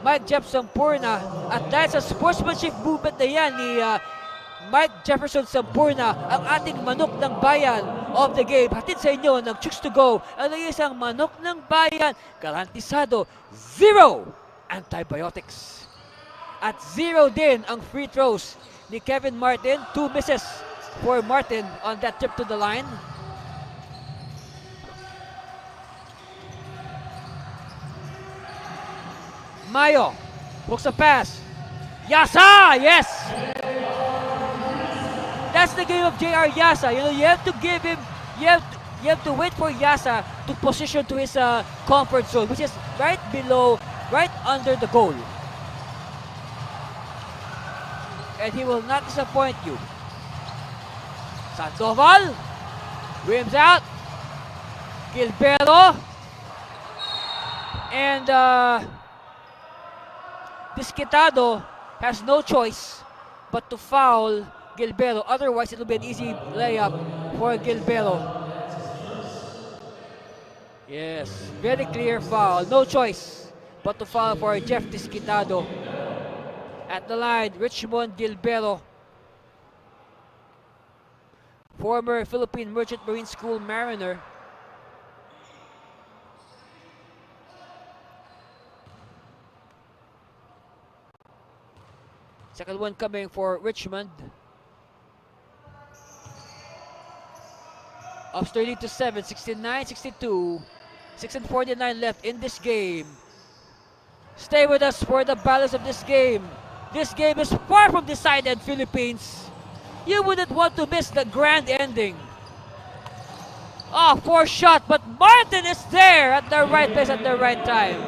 Speaker 3: Mike Jefferson Sampurna. At dahil sa sportsmanship movement na yan ni Mike Jefferson Sampurna, ang ating manok ng bayan of the game. Hatid sa inyo ng Chooks-to-Go. Ang isang manok ng bayan, garantisado, 0 antibiotics. At 0 din ang free throws ni Kevin Martin. 2 misses for Martin on that trip to the line. Mayo hooks a pass. Yasa! Yes! That's the game of JR Yasa. You know, you have to give him, you have to wait for Yasa to position to his comfort zone, which is right below, right under the goal. And he will not disappoint you. Sandoval, rims out, Gilberto, and Disquitado has no choice but to foul Gilberto. Otherwise, it will be an easy layup for Gilberto. Yes, very clear foul. No choice but to foul for Jeff Disquitado. At the line, Richmond Gilberto, former Philippine Merchant Marine School Mariner. Second one coming for Richmond. Up 30-7, 69-62. 6:49 left in this game. Stay with us for the balance of this game. This game is far from decided, Philippines. You wouldn't want to miss the grand ending. Fourth shot, but Martin is there at the right place at the right time.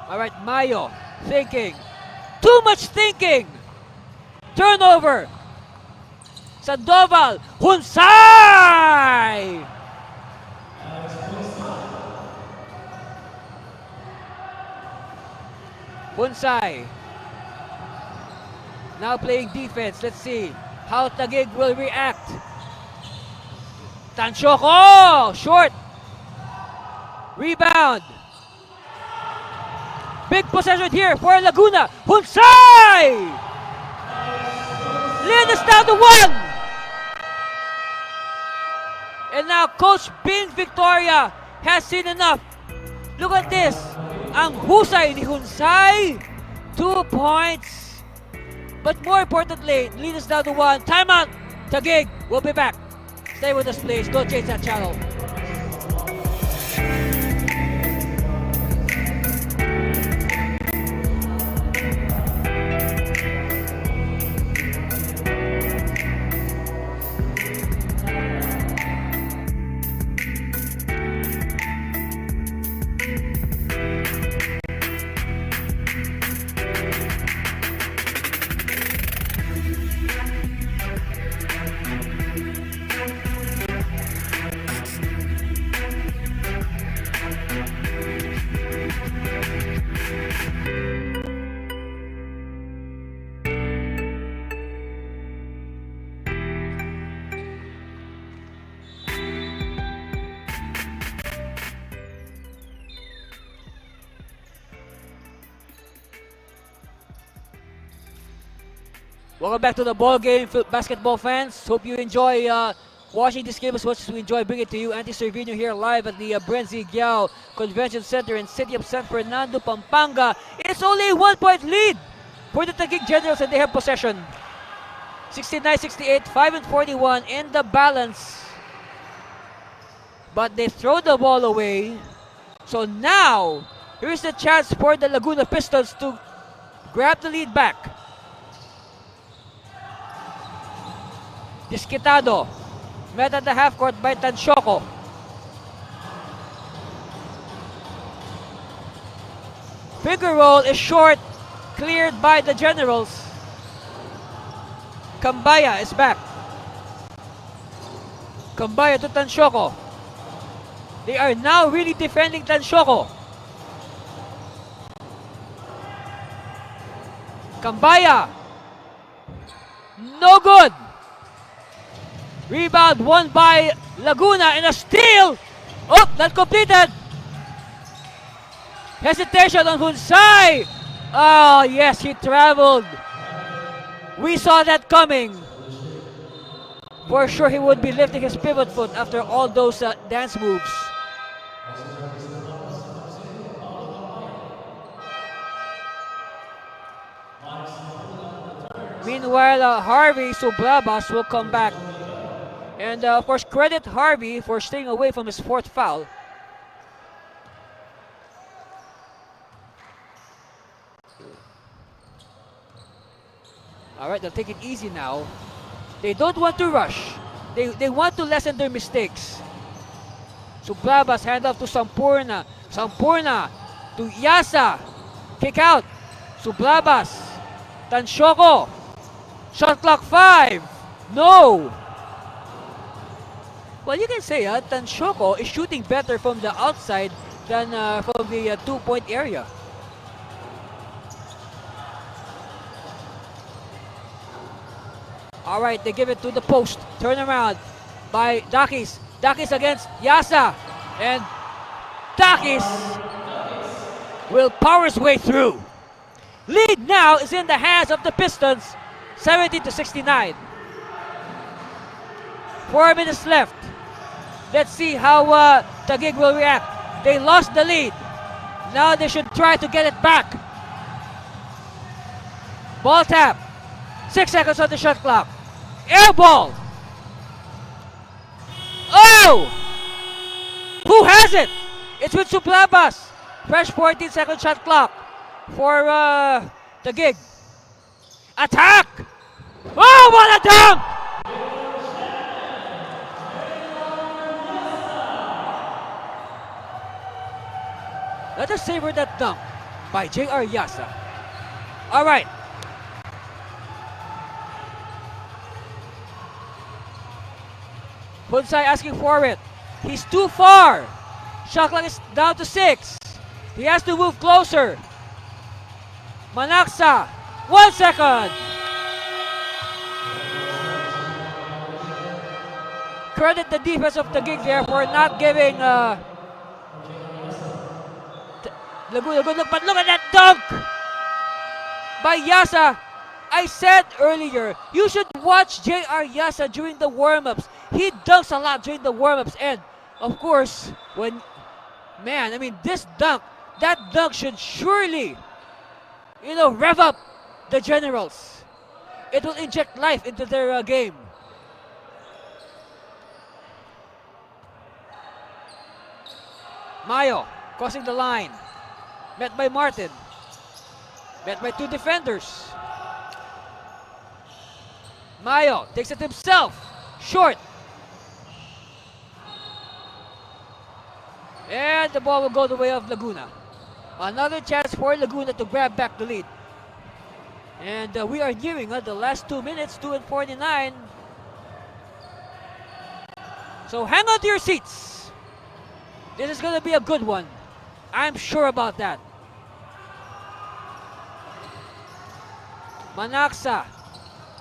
Speaker 3: All right, Mayo thinking. Too much thinking. Turnover. Sandoval. Hunsay! Hunsay. Now playing defense. Let's see how Taguig will react. Tansyoko. Short. Rebound. Big possession here for Laguna. Hunsay! Lead is down to 1. And now Coach Bing Victoria has seen enough. Look at this. Ang husay ni Hunsay. 2 points. But more importantly, lead is down to 1. Timeout. Taguig. We'll be back. Stay with us, please. Don't change that channel. Welcome back to the ball game, basketball fans. Hope you enjoy watching this game as much as we enjoy bringing it to you. Andy Servino here live at the Brenzy Giao Convention Center in City of San Fernando, Pampanga. It's only a 1-point lead for the Taguig Generals, and they have possession. 69-68, 5-41 in the balance. But they throw the ball away. So now, here's the chance for the Laguna Pistons to grab the lead back. Disquitado, met at the half court by Tanchoco. Finger roll is short, cleared by the Generals. Cambaya is back. Cambaya to Tanchoco. They are now really defending Tanchoco. Cambaya. No good. Rebound won by Laguna and a steal. Oh, not completed. Hesitation on Hunsay. Oh, yes, he traveled. We saw that coming. For sure, he would be lifting his pivot foot after all those dance moves. Meanwhile, Harvey Sublabas will come back. And of course, credit Harvey for staying away from his fourth foul. Alright, they'll take it easy now. They don't want to rush. They want to lessen their mistakes. Sublabas hand off to Sampurna. Sampurna to Yasa. Kick out. Sublabas. Tanchoco. Shot clock 5. No. Well, you can say Tanchoco is shooting better from the outside than from the 2-point area. All right, they give it to the post. Turn around by Dakis. Dakis against Yasa. And Dakis will power his way through. Lead now is in the hands of the Pistons, 70-69. 4 minutes left. Let's see how Taguig will react. They lost the lead. Now they should try to get it back. Ball tap. 6 seconds on the shot clock. Air ball. Oh! Who has it? It's with Sublabas. Fresh 14-second shot clock for Taguig. Attack! Oh, what a dunk! Let us savor that dunk by J.R. Yasa. All right. Hunsay asking for it. He's too far. Shot clock is down to 6. He has to move closer. Manaxa. 1 second. Credit the defense of Taguig there for not giving Laguna good look, but look at that dunk by Yasa. I said earlier, you should watch J.R. Yasa during the warm-ups. He dunks a lot during the warm-ups, and of course, this dunk, that dunk should surely, rev up the Generals. It will inject life into their game. Mayo crossing the line. Met by Martin. Met by 2 defenders. Mayo takes it himself. Short. And the ball will go the way of Laguna. Another chance for Laguna to grab back the lead. And we are nearing the last 2 minutes, 2:49. So hang on to your seats. This is going to be a good one. I'm sure about that. Manaxa.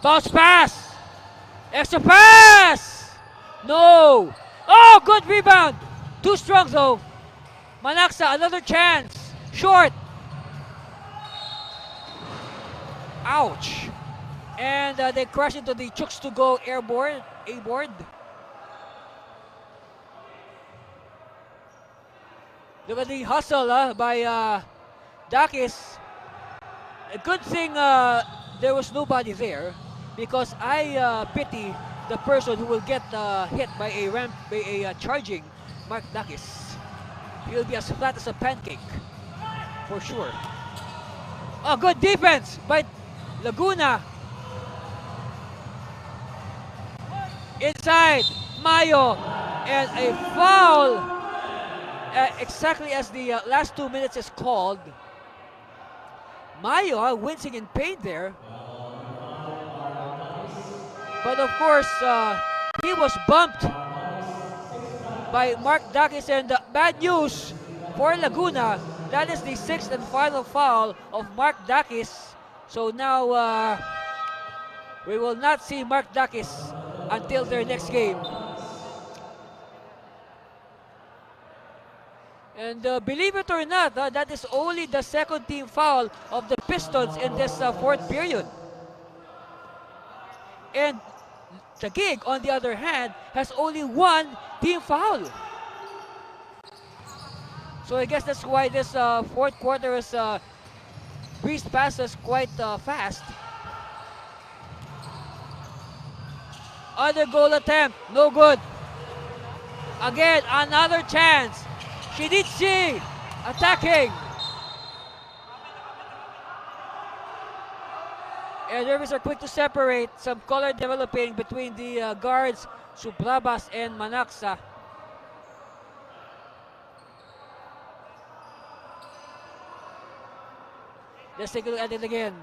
Speaker 3: Bounce pass. Extra pass. No. Oh, good rebound. Too strong though. Manaxa, another chance. Short. Ouch. And they crash into the Chooks-to-Go airboard, A-board. Look at the hustle by Dakis. A good thing there was nobody there, because I pity the person who will get hit by a charging Mark Dakis. He'll be as flat as a pancake, for sure. Oh, good defense by Laguna. Inside, Mayo, and a foul exactly as the last 2 minutes is called. Mayo wincing in pain there. But of course, he was bumped by Mark Dakis, and bad news for Laguna. That is the 6th and final foul of Mark Dakis. So now we will not see Mark Dakis until their next game. And believe it or not, that is only the second team foul of the Pistons in this fourth period. And Taguig, on the other hand, has only one team foul. So I guess that's why this fourth quarter is breezed past us quite fast. Other goal attempt, no good. Again, another chance. Shinichi attacking. And referees are quick to separate. Some color developing between the guards, Sublabas and Manaxa. Let's take a look at it again.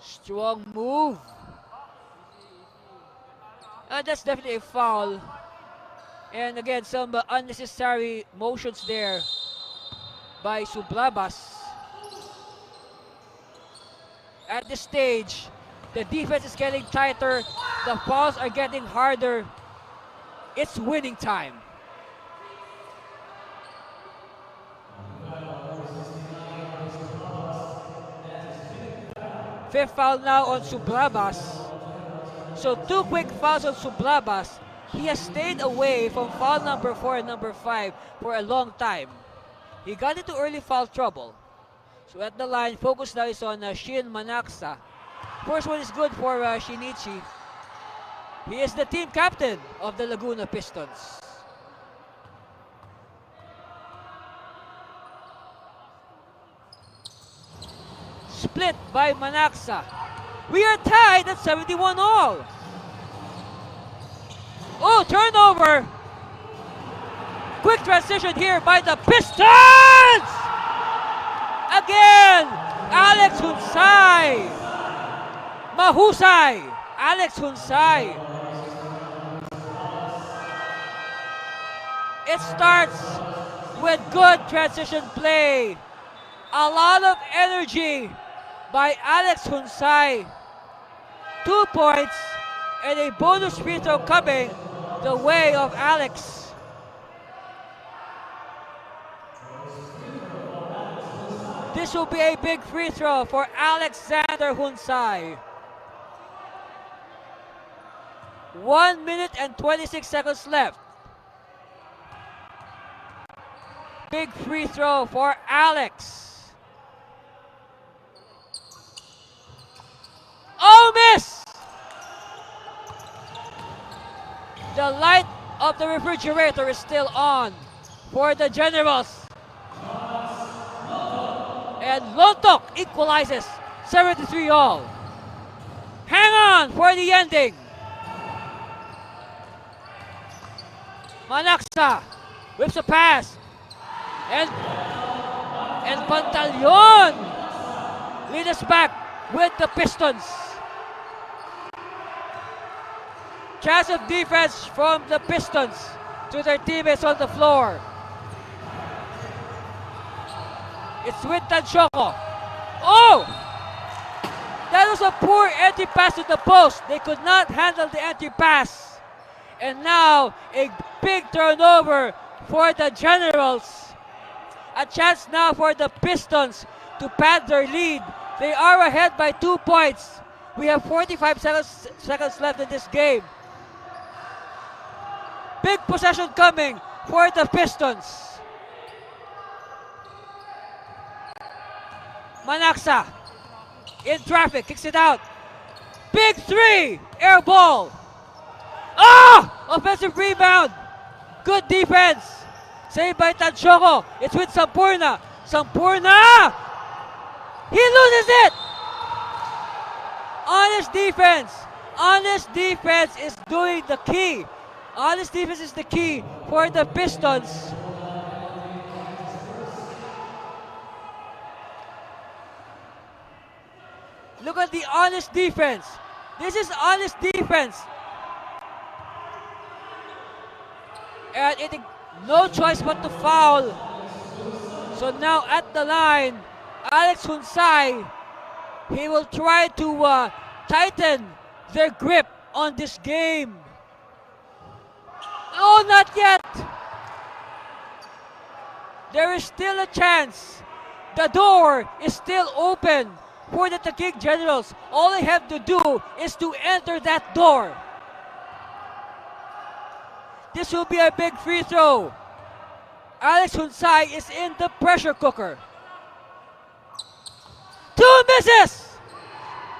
Speaker 3: Strong move. That's definitely a foul. And again, some unnecessary motions there by Sublabas. At this stage, the defense is getting tighter. The fouls are getting harder. It's winning time. Fifth foul now on Sublabas. So 2 quick fouls on Sublabas. He has stayed away from foul number 4 and number 5 for a long time. He got into early foul trouble. So at the line, focus now is on Shin Manaxa. First one is good for Shinichi. He is the team captain of the Laguna Pistons. Split by Manaxa. We are tied at 71 all. Oh, turnover. Quick transition here by the Pistons. Again, Alex Hunsay. Mahusay. Alex Hunsay. It starts with good transition play. A lot of energy by Alex Hunsay. 2 points and a bonus free throw coming the way of Alex. This will be a big free throw for Alexander Hunsay. 1 minute and 26 seconds left. Big free throw for Alex. Oh, miss! The light of the refrigerator is still on for the Generals. And Lontok equalizes 73 all. Hang on for the ending. Manaxa whips a pass. And Pantaleon lead us back with the Pistons. Chance of defense from the Pistons to their teammates on the floor. It's with Tanchoco. Oh! That was a poor entry pass to the post. They could not handle the entry pass. And now a big turnover for the Generals. A chance now for the Pistons to pad their lead. They are ahead by 2 points. We have 45 seconds left in this game. Big possession coming for the Pistons. Manaxa in traffic, kicks it out. Big three, air ball. Offensive rebound. Good defense. Saved by Tanchoco. It's with Sampurna. Sampurna! He loses it! Honest defense. Honest defense is doing the key. Honest defense is the key for the Pistons. Look at the honest defense. This is honest defense. And it no choice but to foul. So now at the line, Alex Hunsay, he will try to tighten their grip on this game. Oh, not yet. There is still a chance. The door is still open for the Taguig Generals. All they have to do is to enter that door. This will be a big free throw. Alex Hunsay is in the pressure cooker. 2 misses!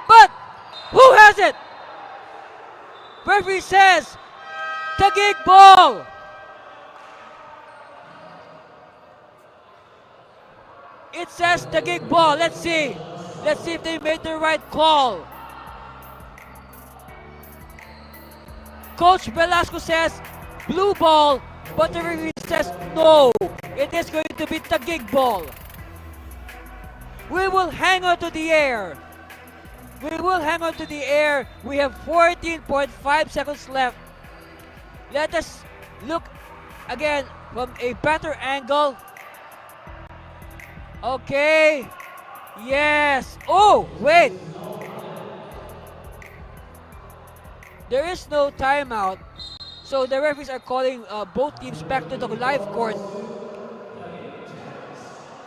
Speaker 3: But who has it? Referee says Taguig ball. It says Taguig ball. Let's see. Let's see if they made the right call. Coach Velasco says blue ball, but the referee says no. It is going to be Taguig ball. We will hang on to the air. We will hang on to the air. We have 14.5 seconds left. Let us look again from a better angle. Okay. Yes. Oh, wait. There is no timeout. So the referees are calling both teams back to the live court.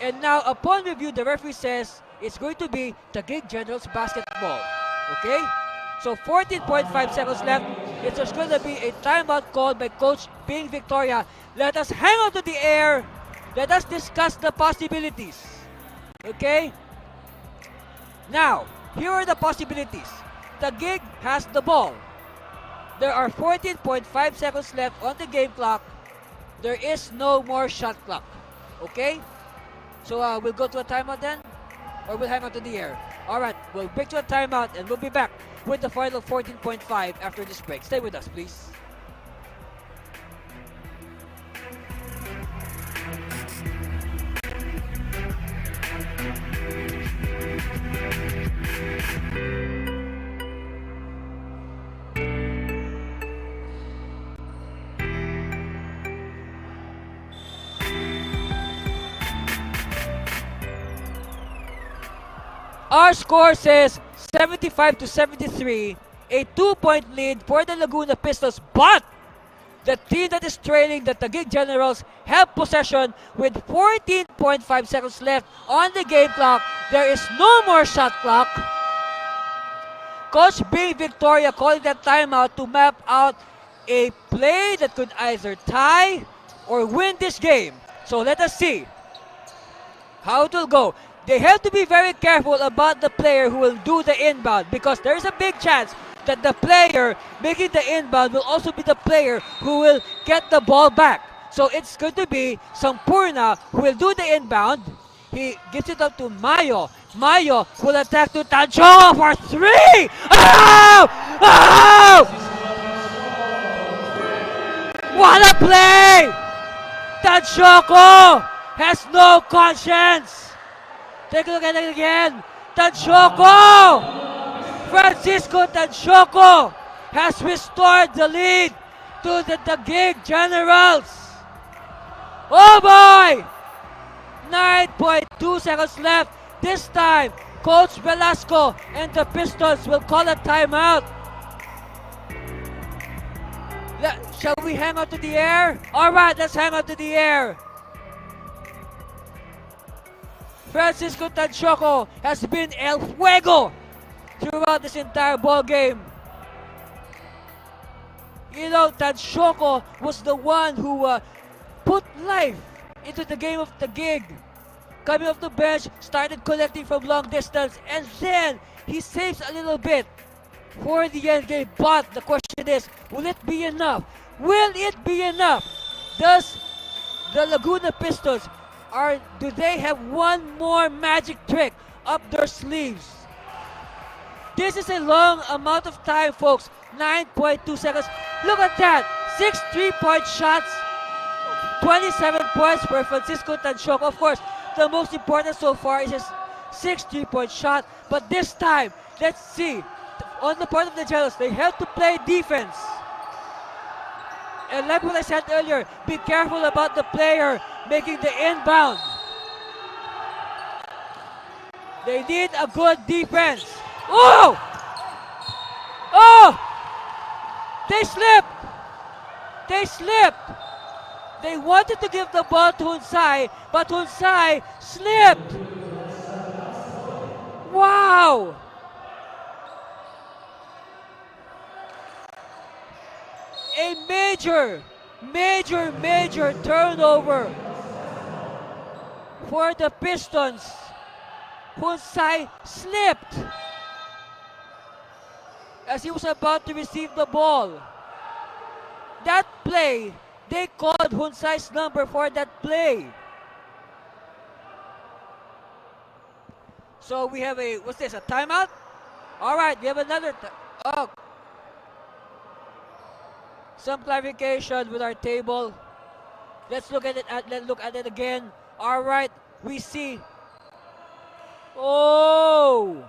Speaker 3: And now, upon review, the referee says it's going to be Taguig Generals basketball. Okay? So 14.5 seconds left. It's just going to be a timeout called by Coach Ping Victoria. Let us hang on to the air. Let us discuss the possibilities. Okay? Now, here are the possibilities. Taguig has the ball. There are 14.5 seconds left on the game clock. There is no more shot clock. Okay? So we'll go to a timeout then? Or we'll hang on to the air? Alright, we'll break to a timeout and we'll be back with the final 14.5 after this break. Stay with us, please. Our score says 75-73, a 2-point lead for the Laguna Pistons, but the team that is trailing, the Taguig Generals, have possession with 14.5 seconds left on the game clock. There is no more shot clock. Coach Bing Victoria calling that timeout to map out a play that could either tie or win this game. So let us see how it will go. They have to be very careful about the player who will do the inbound, because there is a big chance that the player making the inbound will also be the player who will get the ball back. So it's going to be Sampurna who will do the inbound. He gives it up to Mayo. Mayo will attack to Tanchoco for 3! Oh! Oh! What a play! Tanchoco has no conscience. Take a look at it again. Tanchoco! Francisco Tanchoco has restored the lead to the Taguig Generals. Oh boy! 9.2 seconds left. This time, Coach Velasco and the Pistons will call a timeout. Shall we hang on to the air? Alright, let's hang on to the air. Francisco Tanchoco has been El Fuego. throughout this entire ball game. You know, Taguig was the one who put life into the game of Taguig. Coming off the bench, started collecting from long distance, and then he saves a little bit for the end game. But the question is, will it be enough? Will it be enough? Does the Laguna Pistons, do they have one more magic trick up their sleeves? This is a long amount of time, folks. 9.2 seconds. Look at that. 6 3-point shots. 27 points for Francisco Taguig. Of course, the most important so far is his 6 3-point shot. But this time, let's see. On the part of the Generals, they have to play defense. And like what I said earlier, be careful about the player making the inbound. They need a good defense. Oh! Oh! They slipped! They slipped! They wanted to give the ball to Hunsai, but Hunsai slipped! Wow! A major turnover for the Pistons. Hunsai slipped as he was about to receive the ball. That play, they called Hunsai's number for that play. So we have a, what's this, a timeout? All right, we have another, some clarification with our table. Let's look at it, let's look at it again. All right, we see, oh!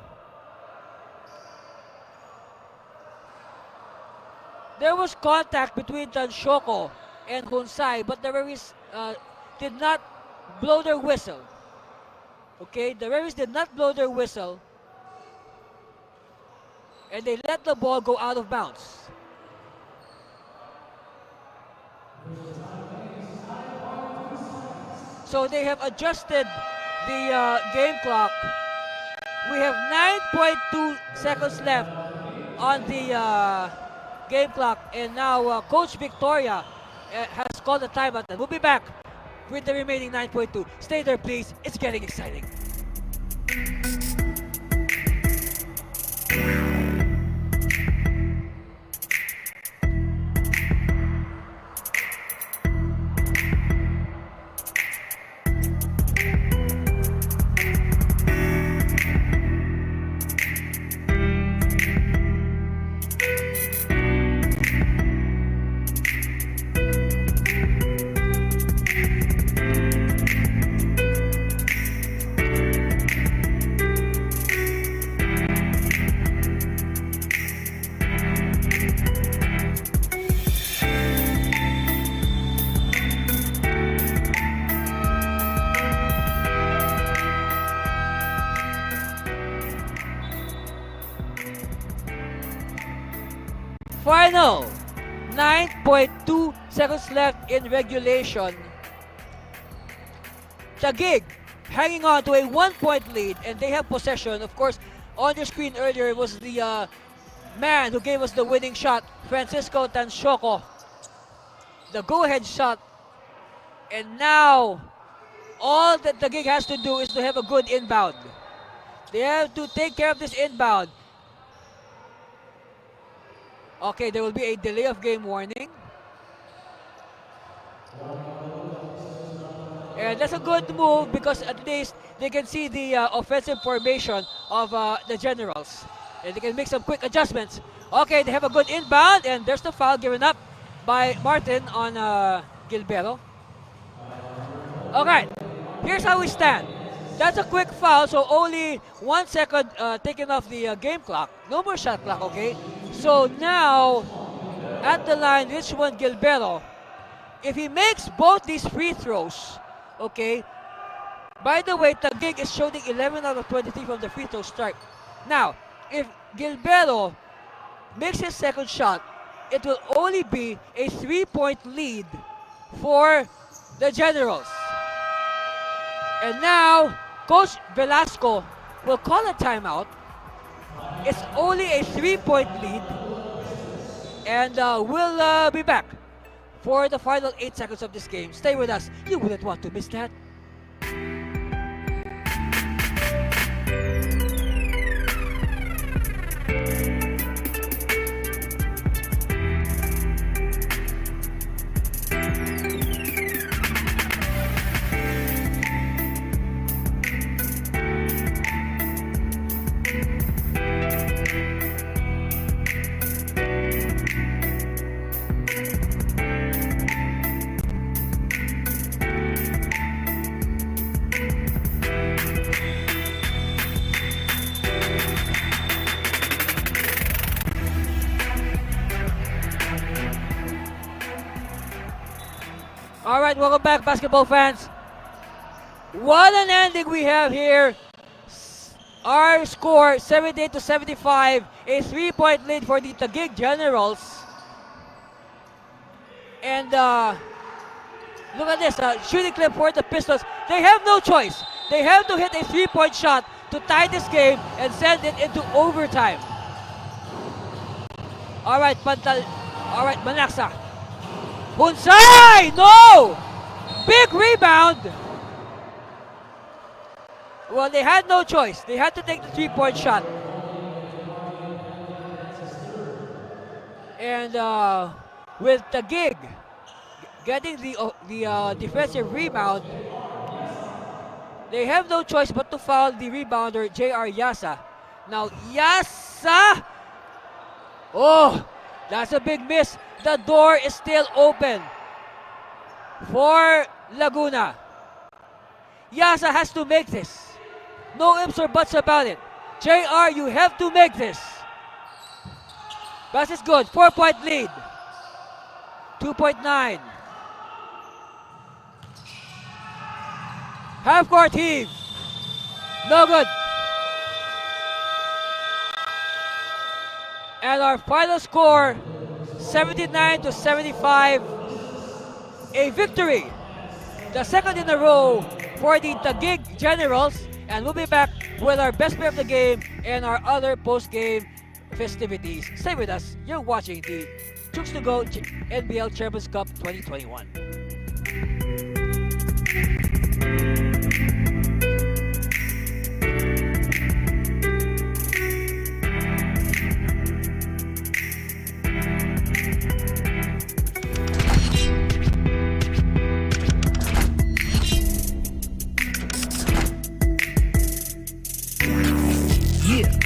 Speaker 3: There was contact between Taguig and Hunsai, but the referees did not blow their whistle. Okay, the referees did not blow their whistle, and they let the ball go out of bounds. So they have adjusted the game clock. We have 9.2 seconds left on the game clock, and now Coach Victoria has called a timeout. And we'll be back with the remaining 9.2. Stay there, please. It's getting exciting. Final 9.2 seconds left in regulation. Taguig hanging on to a 1-point lead, and they have possession. Of course, on your screen earlier was the man who gave us the winning shot, Francisco Taguig. The go-ahead shot. And now, all that Taguig has to do is to have a good inbound. They have to take care of this inbound. Okay, there will be a delay of game warning. And that's a good move because at least they can see the offensive formation of the Generals. And they can make some quick adjustments. Okay, they have a good inbound, and there's the foul given up by Martin on Gilberto. Okay, here's how we stand. That's a quick foul, so only 1 second taken off the game clock. No more shot clock, okay? So now, at the line, Richmond Gilberto, if he makes both these free throws, okay, by the way, Taguig is shooting 11 out of 23 from the free throw stripe. Now, if Gilberto makes his second shot, it will only be a 3-point lead for the Generals. And now, Coach Velasco will call a timeout. It's only a 3-point lead. And we'll be back for the final 8 seconds of this game. Stay with us. You wouldn't want to miss that. Alright, welcome back, basketball fans. What an ending we have here. Our score, 78-75, a 3-point lead for the Taguig Generals. And look at this, shooting clip for the Pistons. They have no choice. They have to hit a 3-point shot to tie this game and send it into overtime. Alright, Manaksa. Hunsay! No! Big rebound! Well, they had no choice. They had to take the 3-point shot. And with Taguig getting the defensive rebound, they have no choice but to foul the rebounder, J.R. Yasa. Now, Yasa! Oh, that's a big miss. The door is still open for Laguna. Yasa has to make this. No ifs or buts about it. JR, you have to make this. Pass is good. 4-point lead. 2.9. Half court heave. No good. And our final score, 79-75. A victory. The second in a row for the Taguig Generals. And we'll be back with our best player of the game and our other post-game festivities. Stay with us. You're watching the Chooks-to-Go NBL Champions Cup 2021.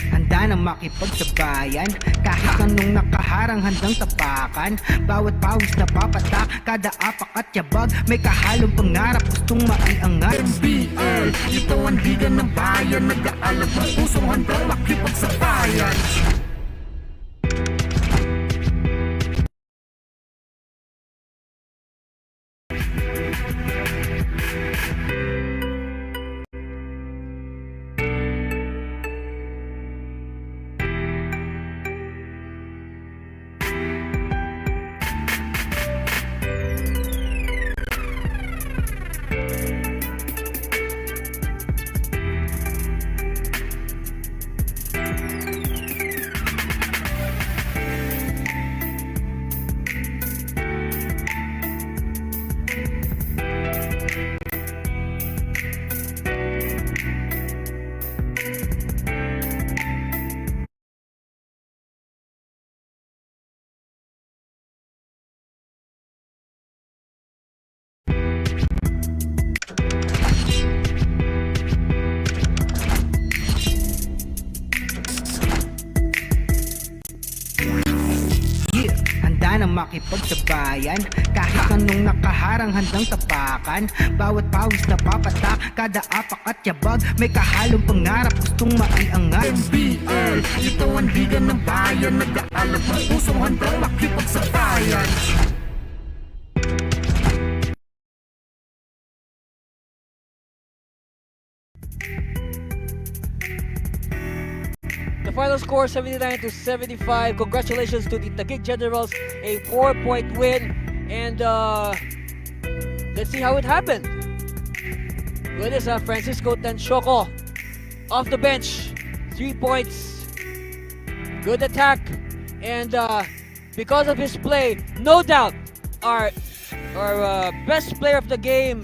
Speaker 1: Handa na makipagsabayan kahit anong nakaharang handang tapakan. Bawat pawis na papatak, kada apak at yabag, may kahalong pangarap gustong maiangat.
Speaker 2: NBL, ito ang liga ng bayan, nag-aalab ng pusong handang makipagsabayan.
Speaker 1: Na makipagsabayan kahit anong nakaharang handang tapakan. Bawat pawis na papatak, kada apak at yabag, may kahalong pangarap gustong maiangat.
Speaker 2: NBL, ito ang liga ng bayan, nag-aalab ng pusong handang makipagsabayan.
Speaker 3: The final score, 79-75. Congratulations to the Taguig Generals, a 4-point win. And let's see how it happened. Good as Francisco Tanchoco off the bench, 3 points. Good attack. And because of his play, no doubt, our best player of the game,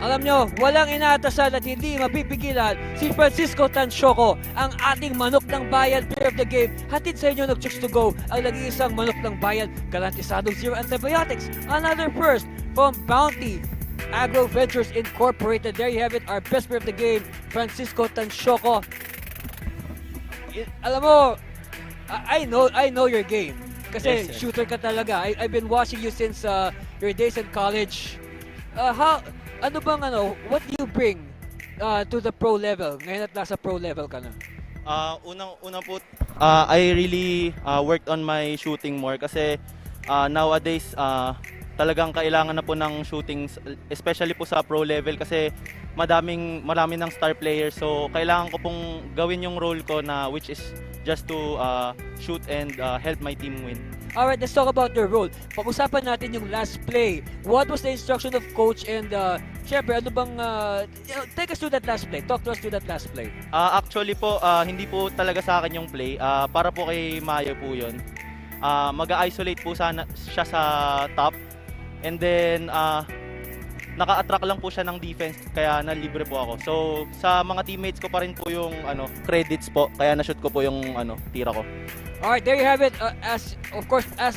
Speaker 3: alam nyo, walang inaatasan at hindi mapipigilan si Francisco Tanshoco, ang ating manok ng bayan player of the game. Hatid sa inyo ng Chooks-to-Go, ang nag-iisang manok ng bayan, garantisadong zero antibiotics. Another first from Bounty Agro Ventures Incorporated. There you have it, our best player of the game, Francisco Tanshoco. Alam mo, I know your game. Kasi
Speaker 5: Yes, sir.
Speaker 3: shooter ka talaga. I've been watching you since your days in college. What do you bring to the pro level? Ngayon at nasa pro level ka na.
Speaker 5: Unang-una po, I really worked on my shooting more kasi nowadays talagang kailangan na po ng shooting, especially po sa pro level kasi marami ng star players, so kailangan ko pong gawin yung role ko na which is just to shoot and help my team win.
Speaker 3: Alright, let's talk about your role. Pag-usapan natin yung last play. What was the instruction of coach and syempre, ano bang take us to that last play. Talk to us to that last play.
Speaker 5: Actually po, hindi po talaga sa akin yung play. Para po kay Mayo po yun. Mag-isolate po sana siya sa top. And then, naka-attract lang po siya ng defense, kaya nalibre po ako. So, sa mga teammates ko pa rin po yung credits po, kaya na-shoot ko po yung tira ko.
Speaker 3: Alright, there you have it. As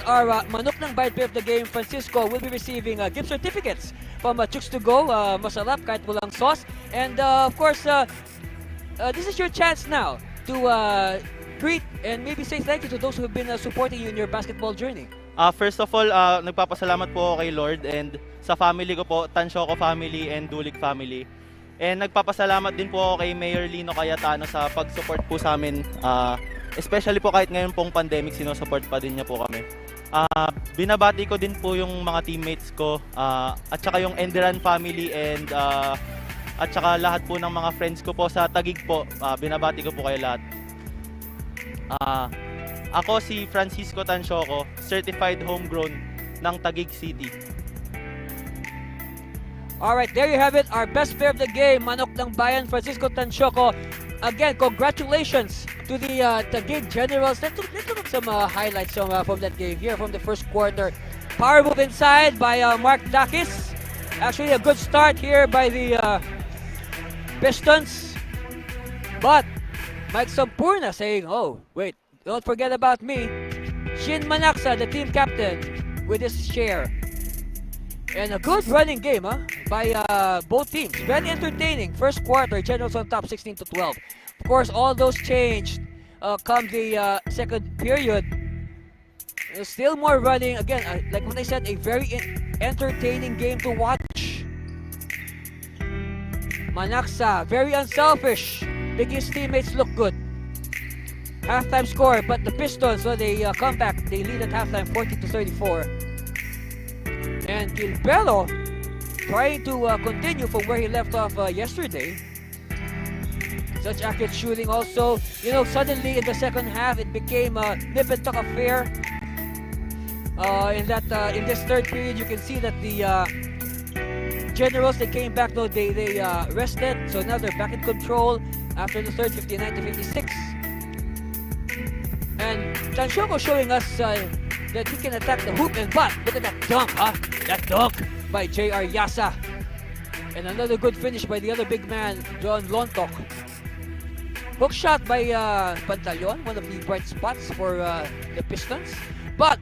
Speaker 3: our manok ng bite player of the game, Francisco will be receiving gift certificates from Chooks-to-Go. Masarap kahit walang sauce. And of course, this is your chance now to greet and maybe say thank you to those who have been supporting you in your basketball journey.
Speaker 5: First of all, nagpapasalamat po ako kay Lord and sa family ko po, Tanshoco family and Dulik family. And nagpapasalamat din po ako kay Mayor Lino Cayetano sa pag-support po sa amin. Especially po kahit ngayon pong pandemic, sinusupport pa din niya po kami. Binabati ko din po yung mga teammates ko at saka yung Enderan family and at saka lahat po ng mga friends ko po sa Taguig po. Binabati ko po kayo lahat. Ako si Francisco Tanshoco, certified homegrown ng Taguig City.
Speaker 3: Alright, there you have it. Our best player of the game, manok ng bayan, Francisco Tanshoco. Again, congratulations to the Taguig Generals. Let's look at some highlights from that game here from the first quarter. Power move inside by Mark Dakis. Actually, a good start here by the Pistons. But Mike Sampurna saying, oh, wait, don't forget about me. Shin Manaksa, the team captain, with his share. And a good running game by both teams. Very entertaining. First quarter, Generals on top 16-12. Of course, all those changed come the second period. Still more running. Again, like what I said, a very entertaining game to watch. Manaksa, very unselfish. Making his teammates look good. Halftime score, but the Pistons, they come back. They lead at halftime 40-34. And Gilberto trying to continue from where he left off yesterday. Such accurate shooting also. You know, suddenly in the second half, it became a nip and tuck affair. In this third period, you can see that the Generals, they came back though, they rested. So now they're back in control after the third, 59-56. And Tanshoco showing us that he can attack the hoop and butt. Look at that dunk, That dunk by J.R. Yasa. And another good finish by the other big man, John Lontok. Hook shot by Pantaleon, one of the bright spots for the Pistons. But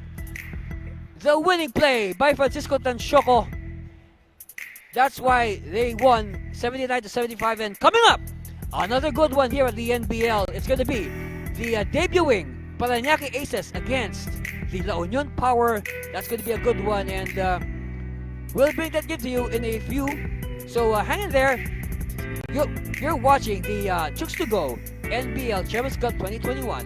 Speaker 3: the winning play by Francisco Tanshoco. That's why they won 79-75. And coming up, another good one here at the NBL. It's going to be the debuting Parañaque Aces against the La Union Power. That's going to be a good one, and we'll bring that game to you in a few. So hang in there. You're watching the Chooks-to-Go NBL Chairman's Cup 2021.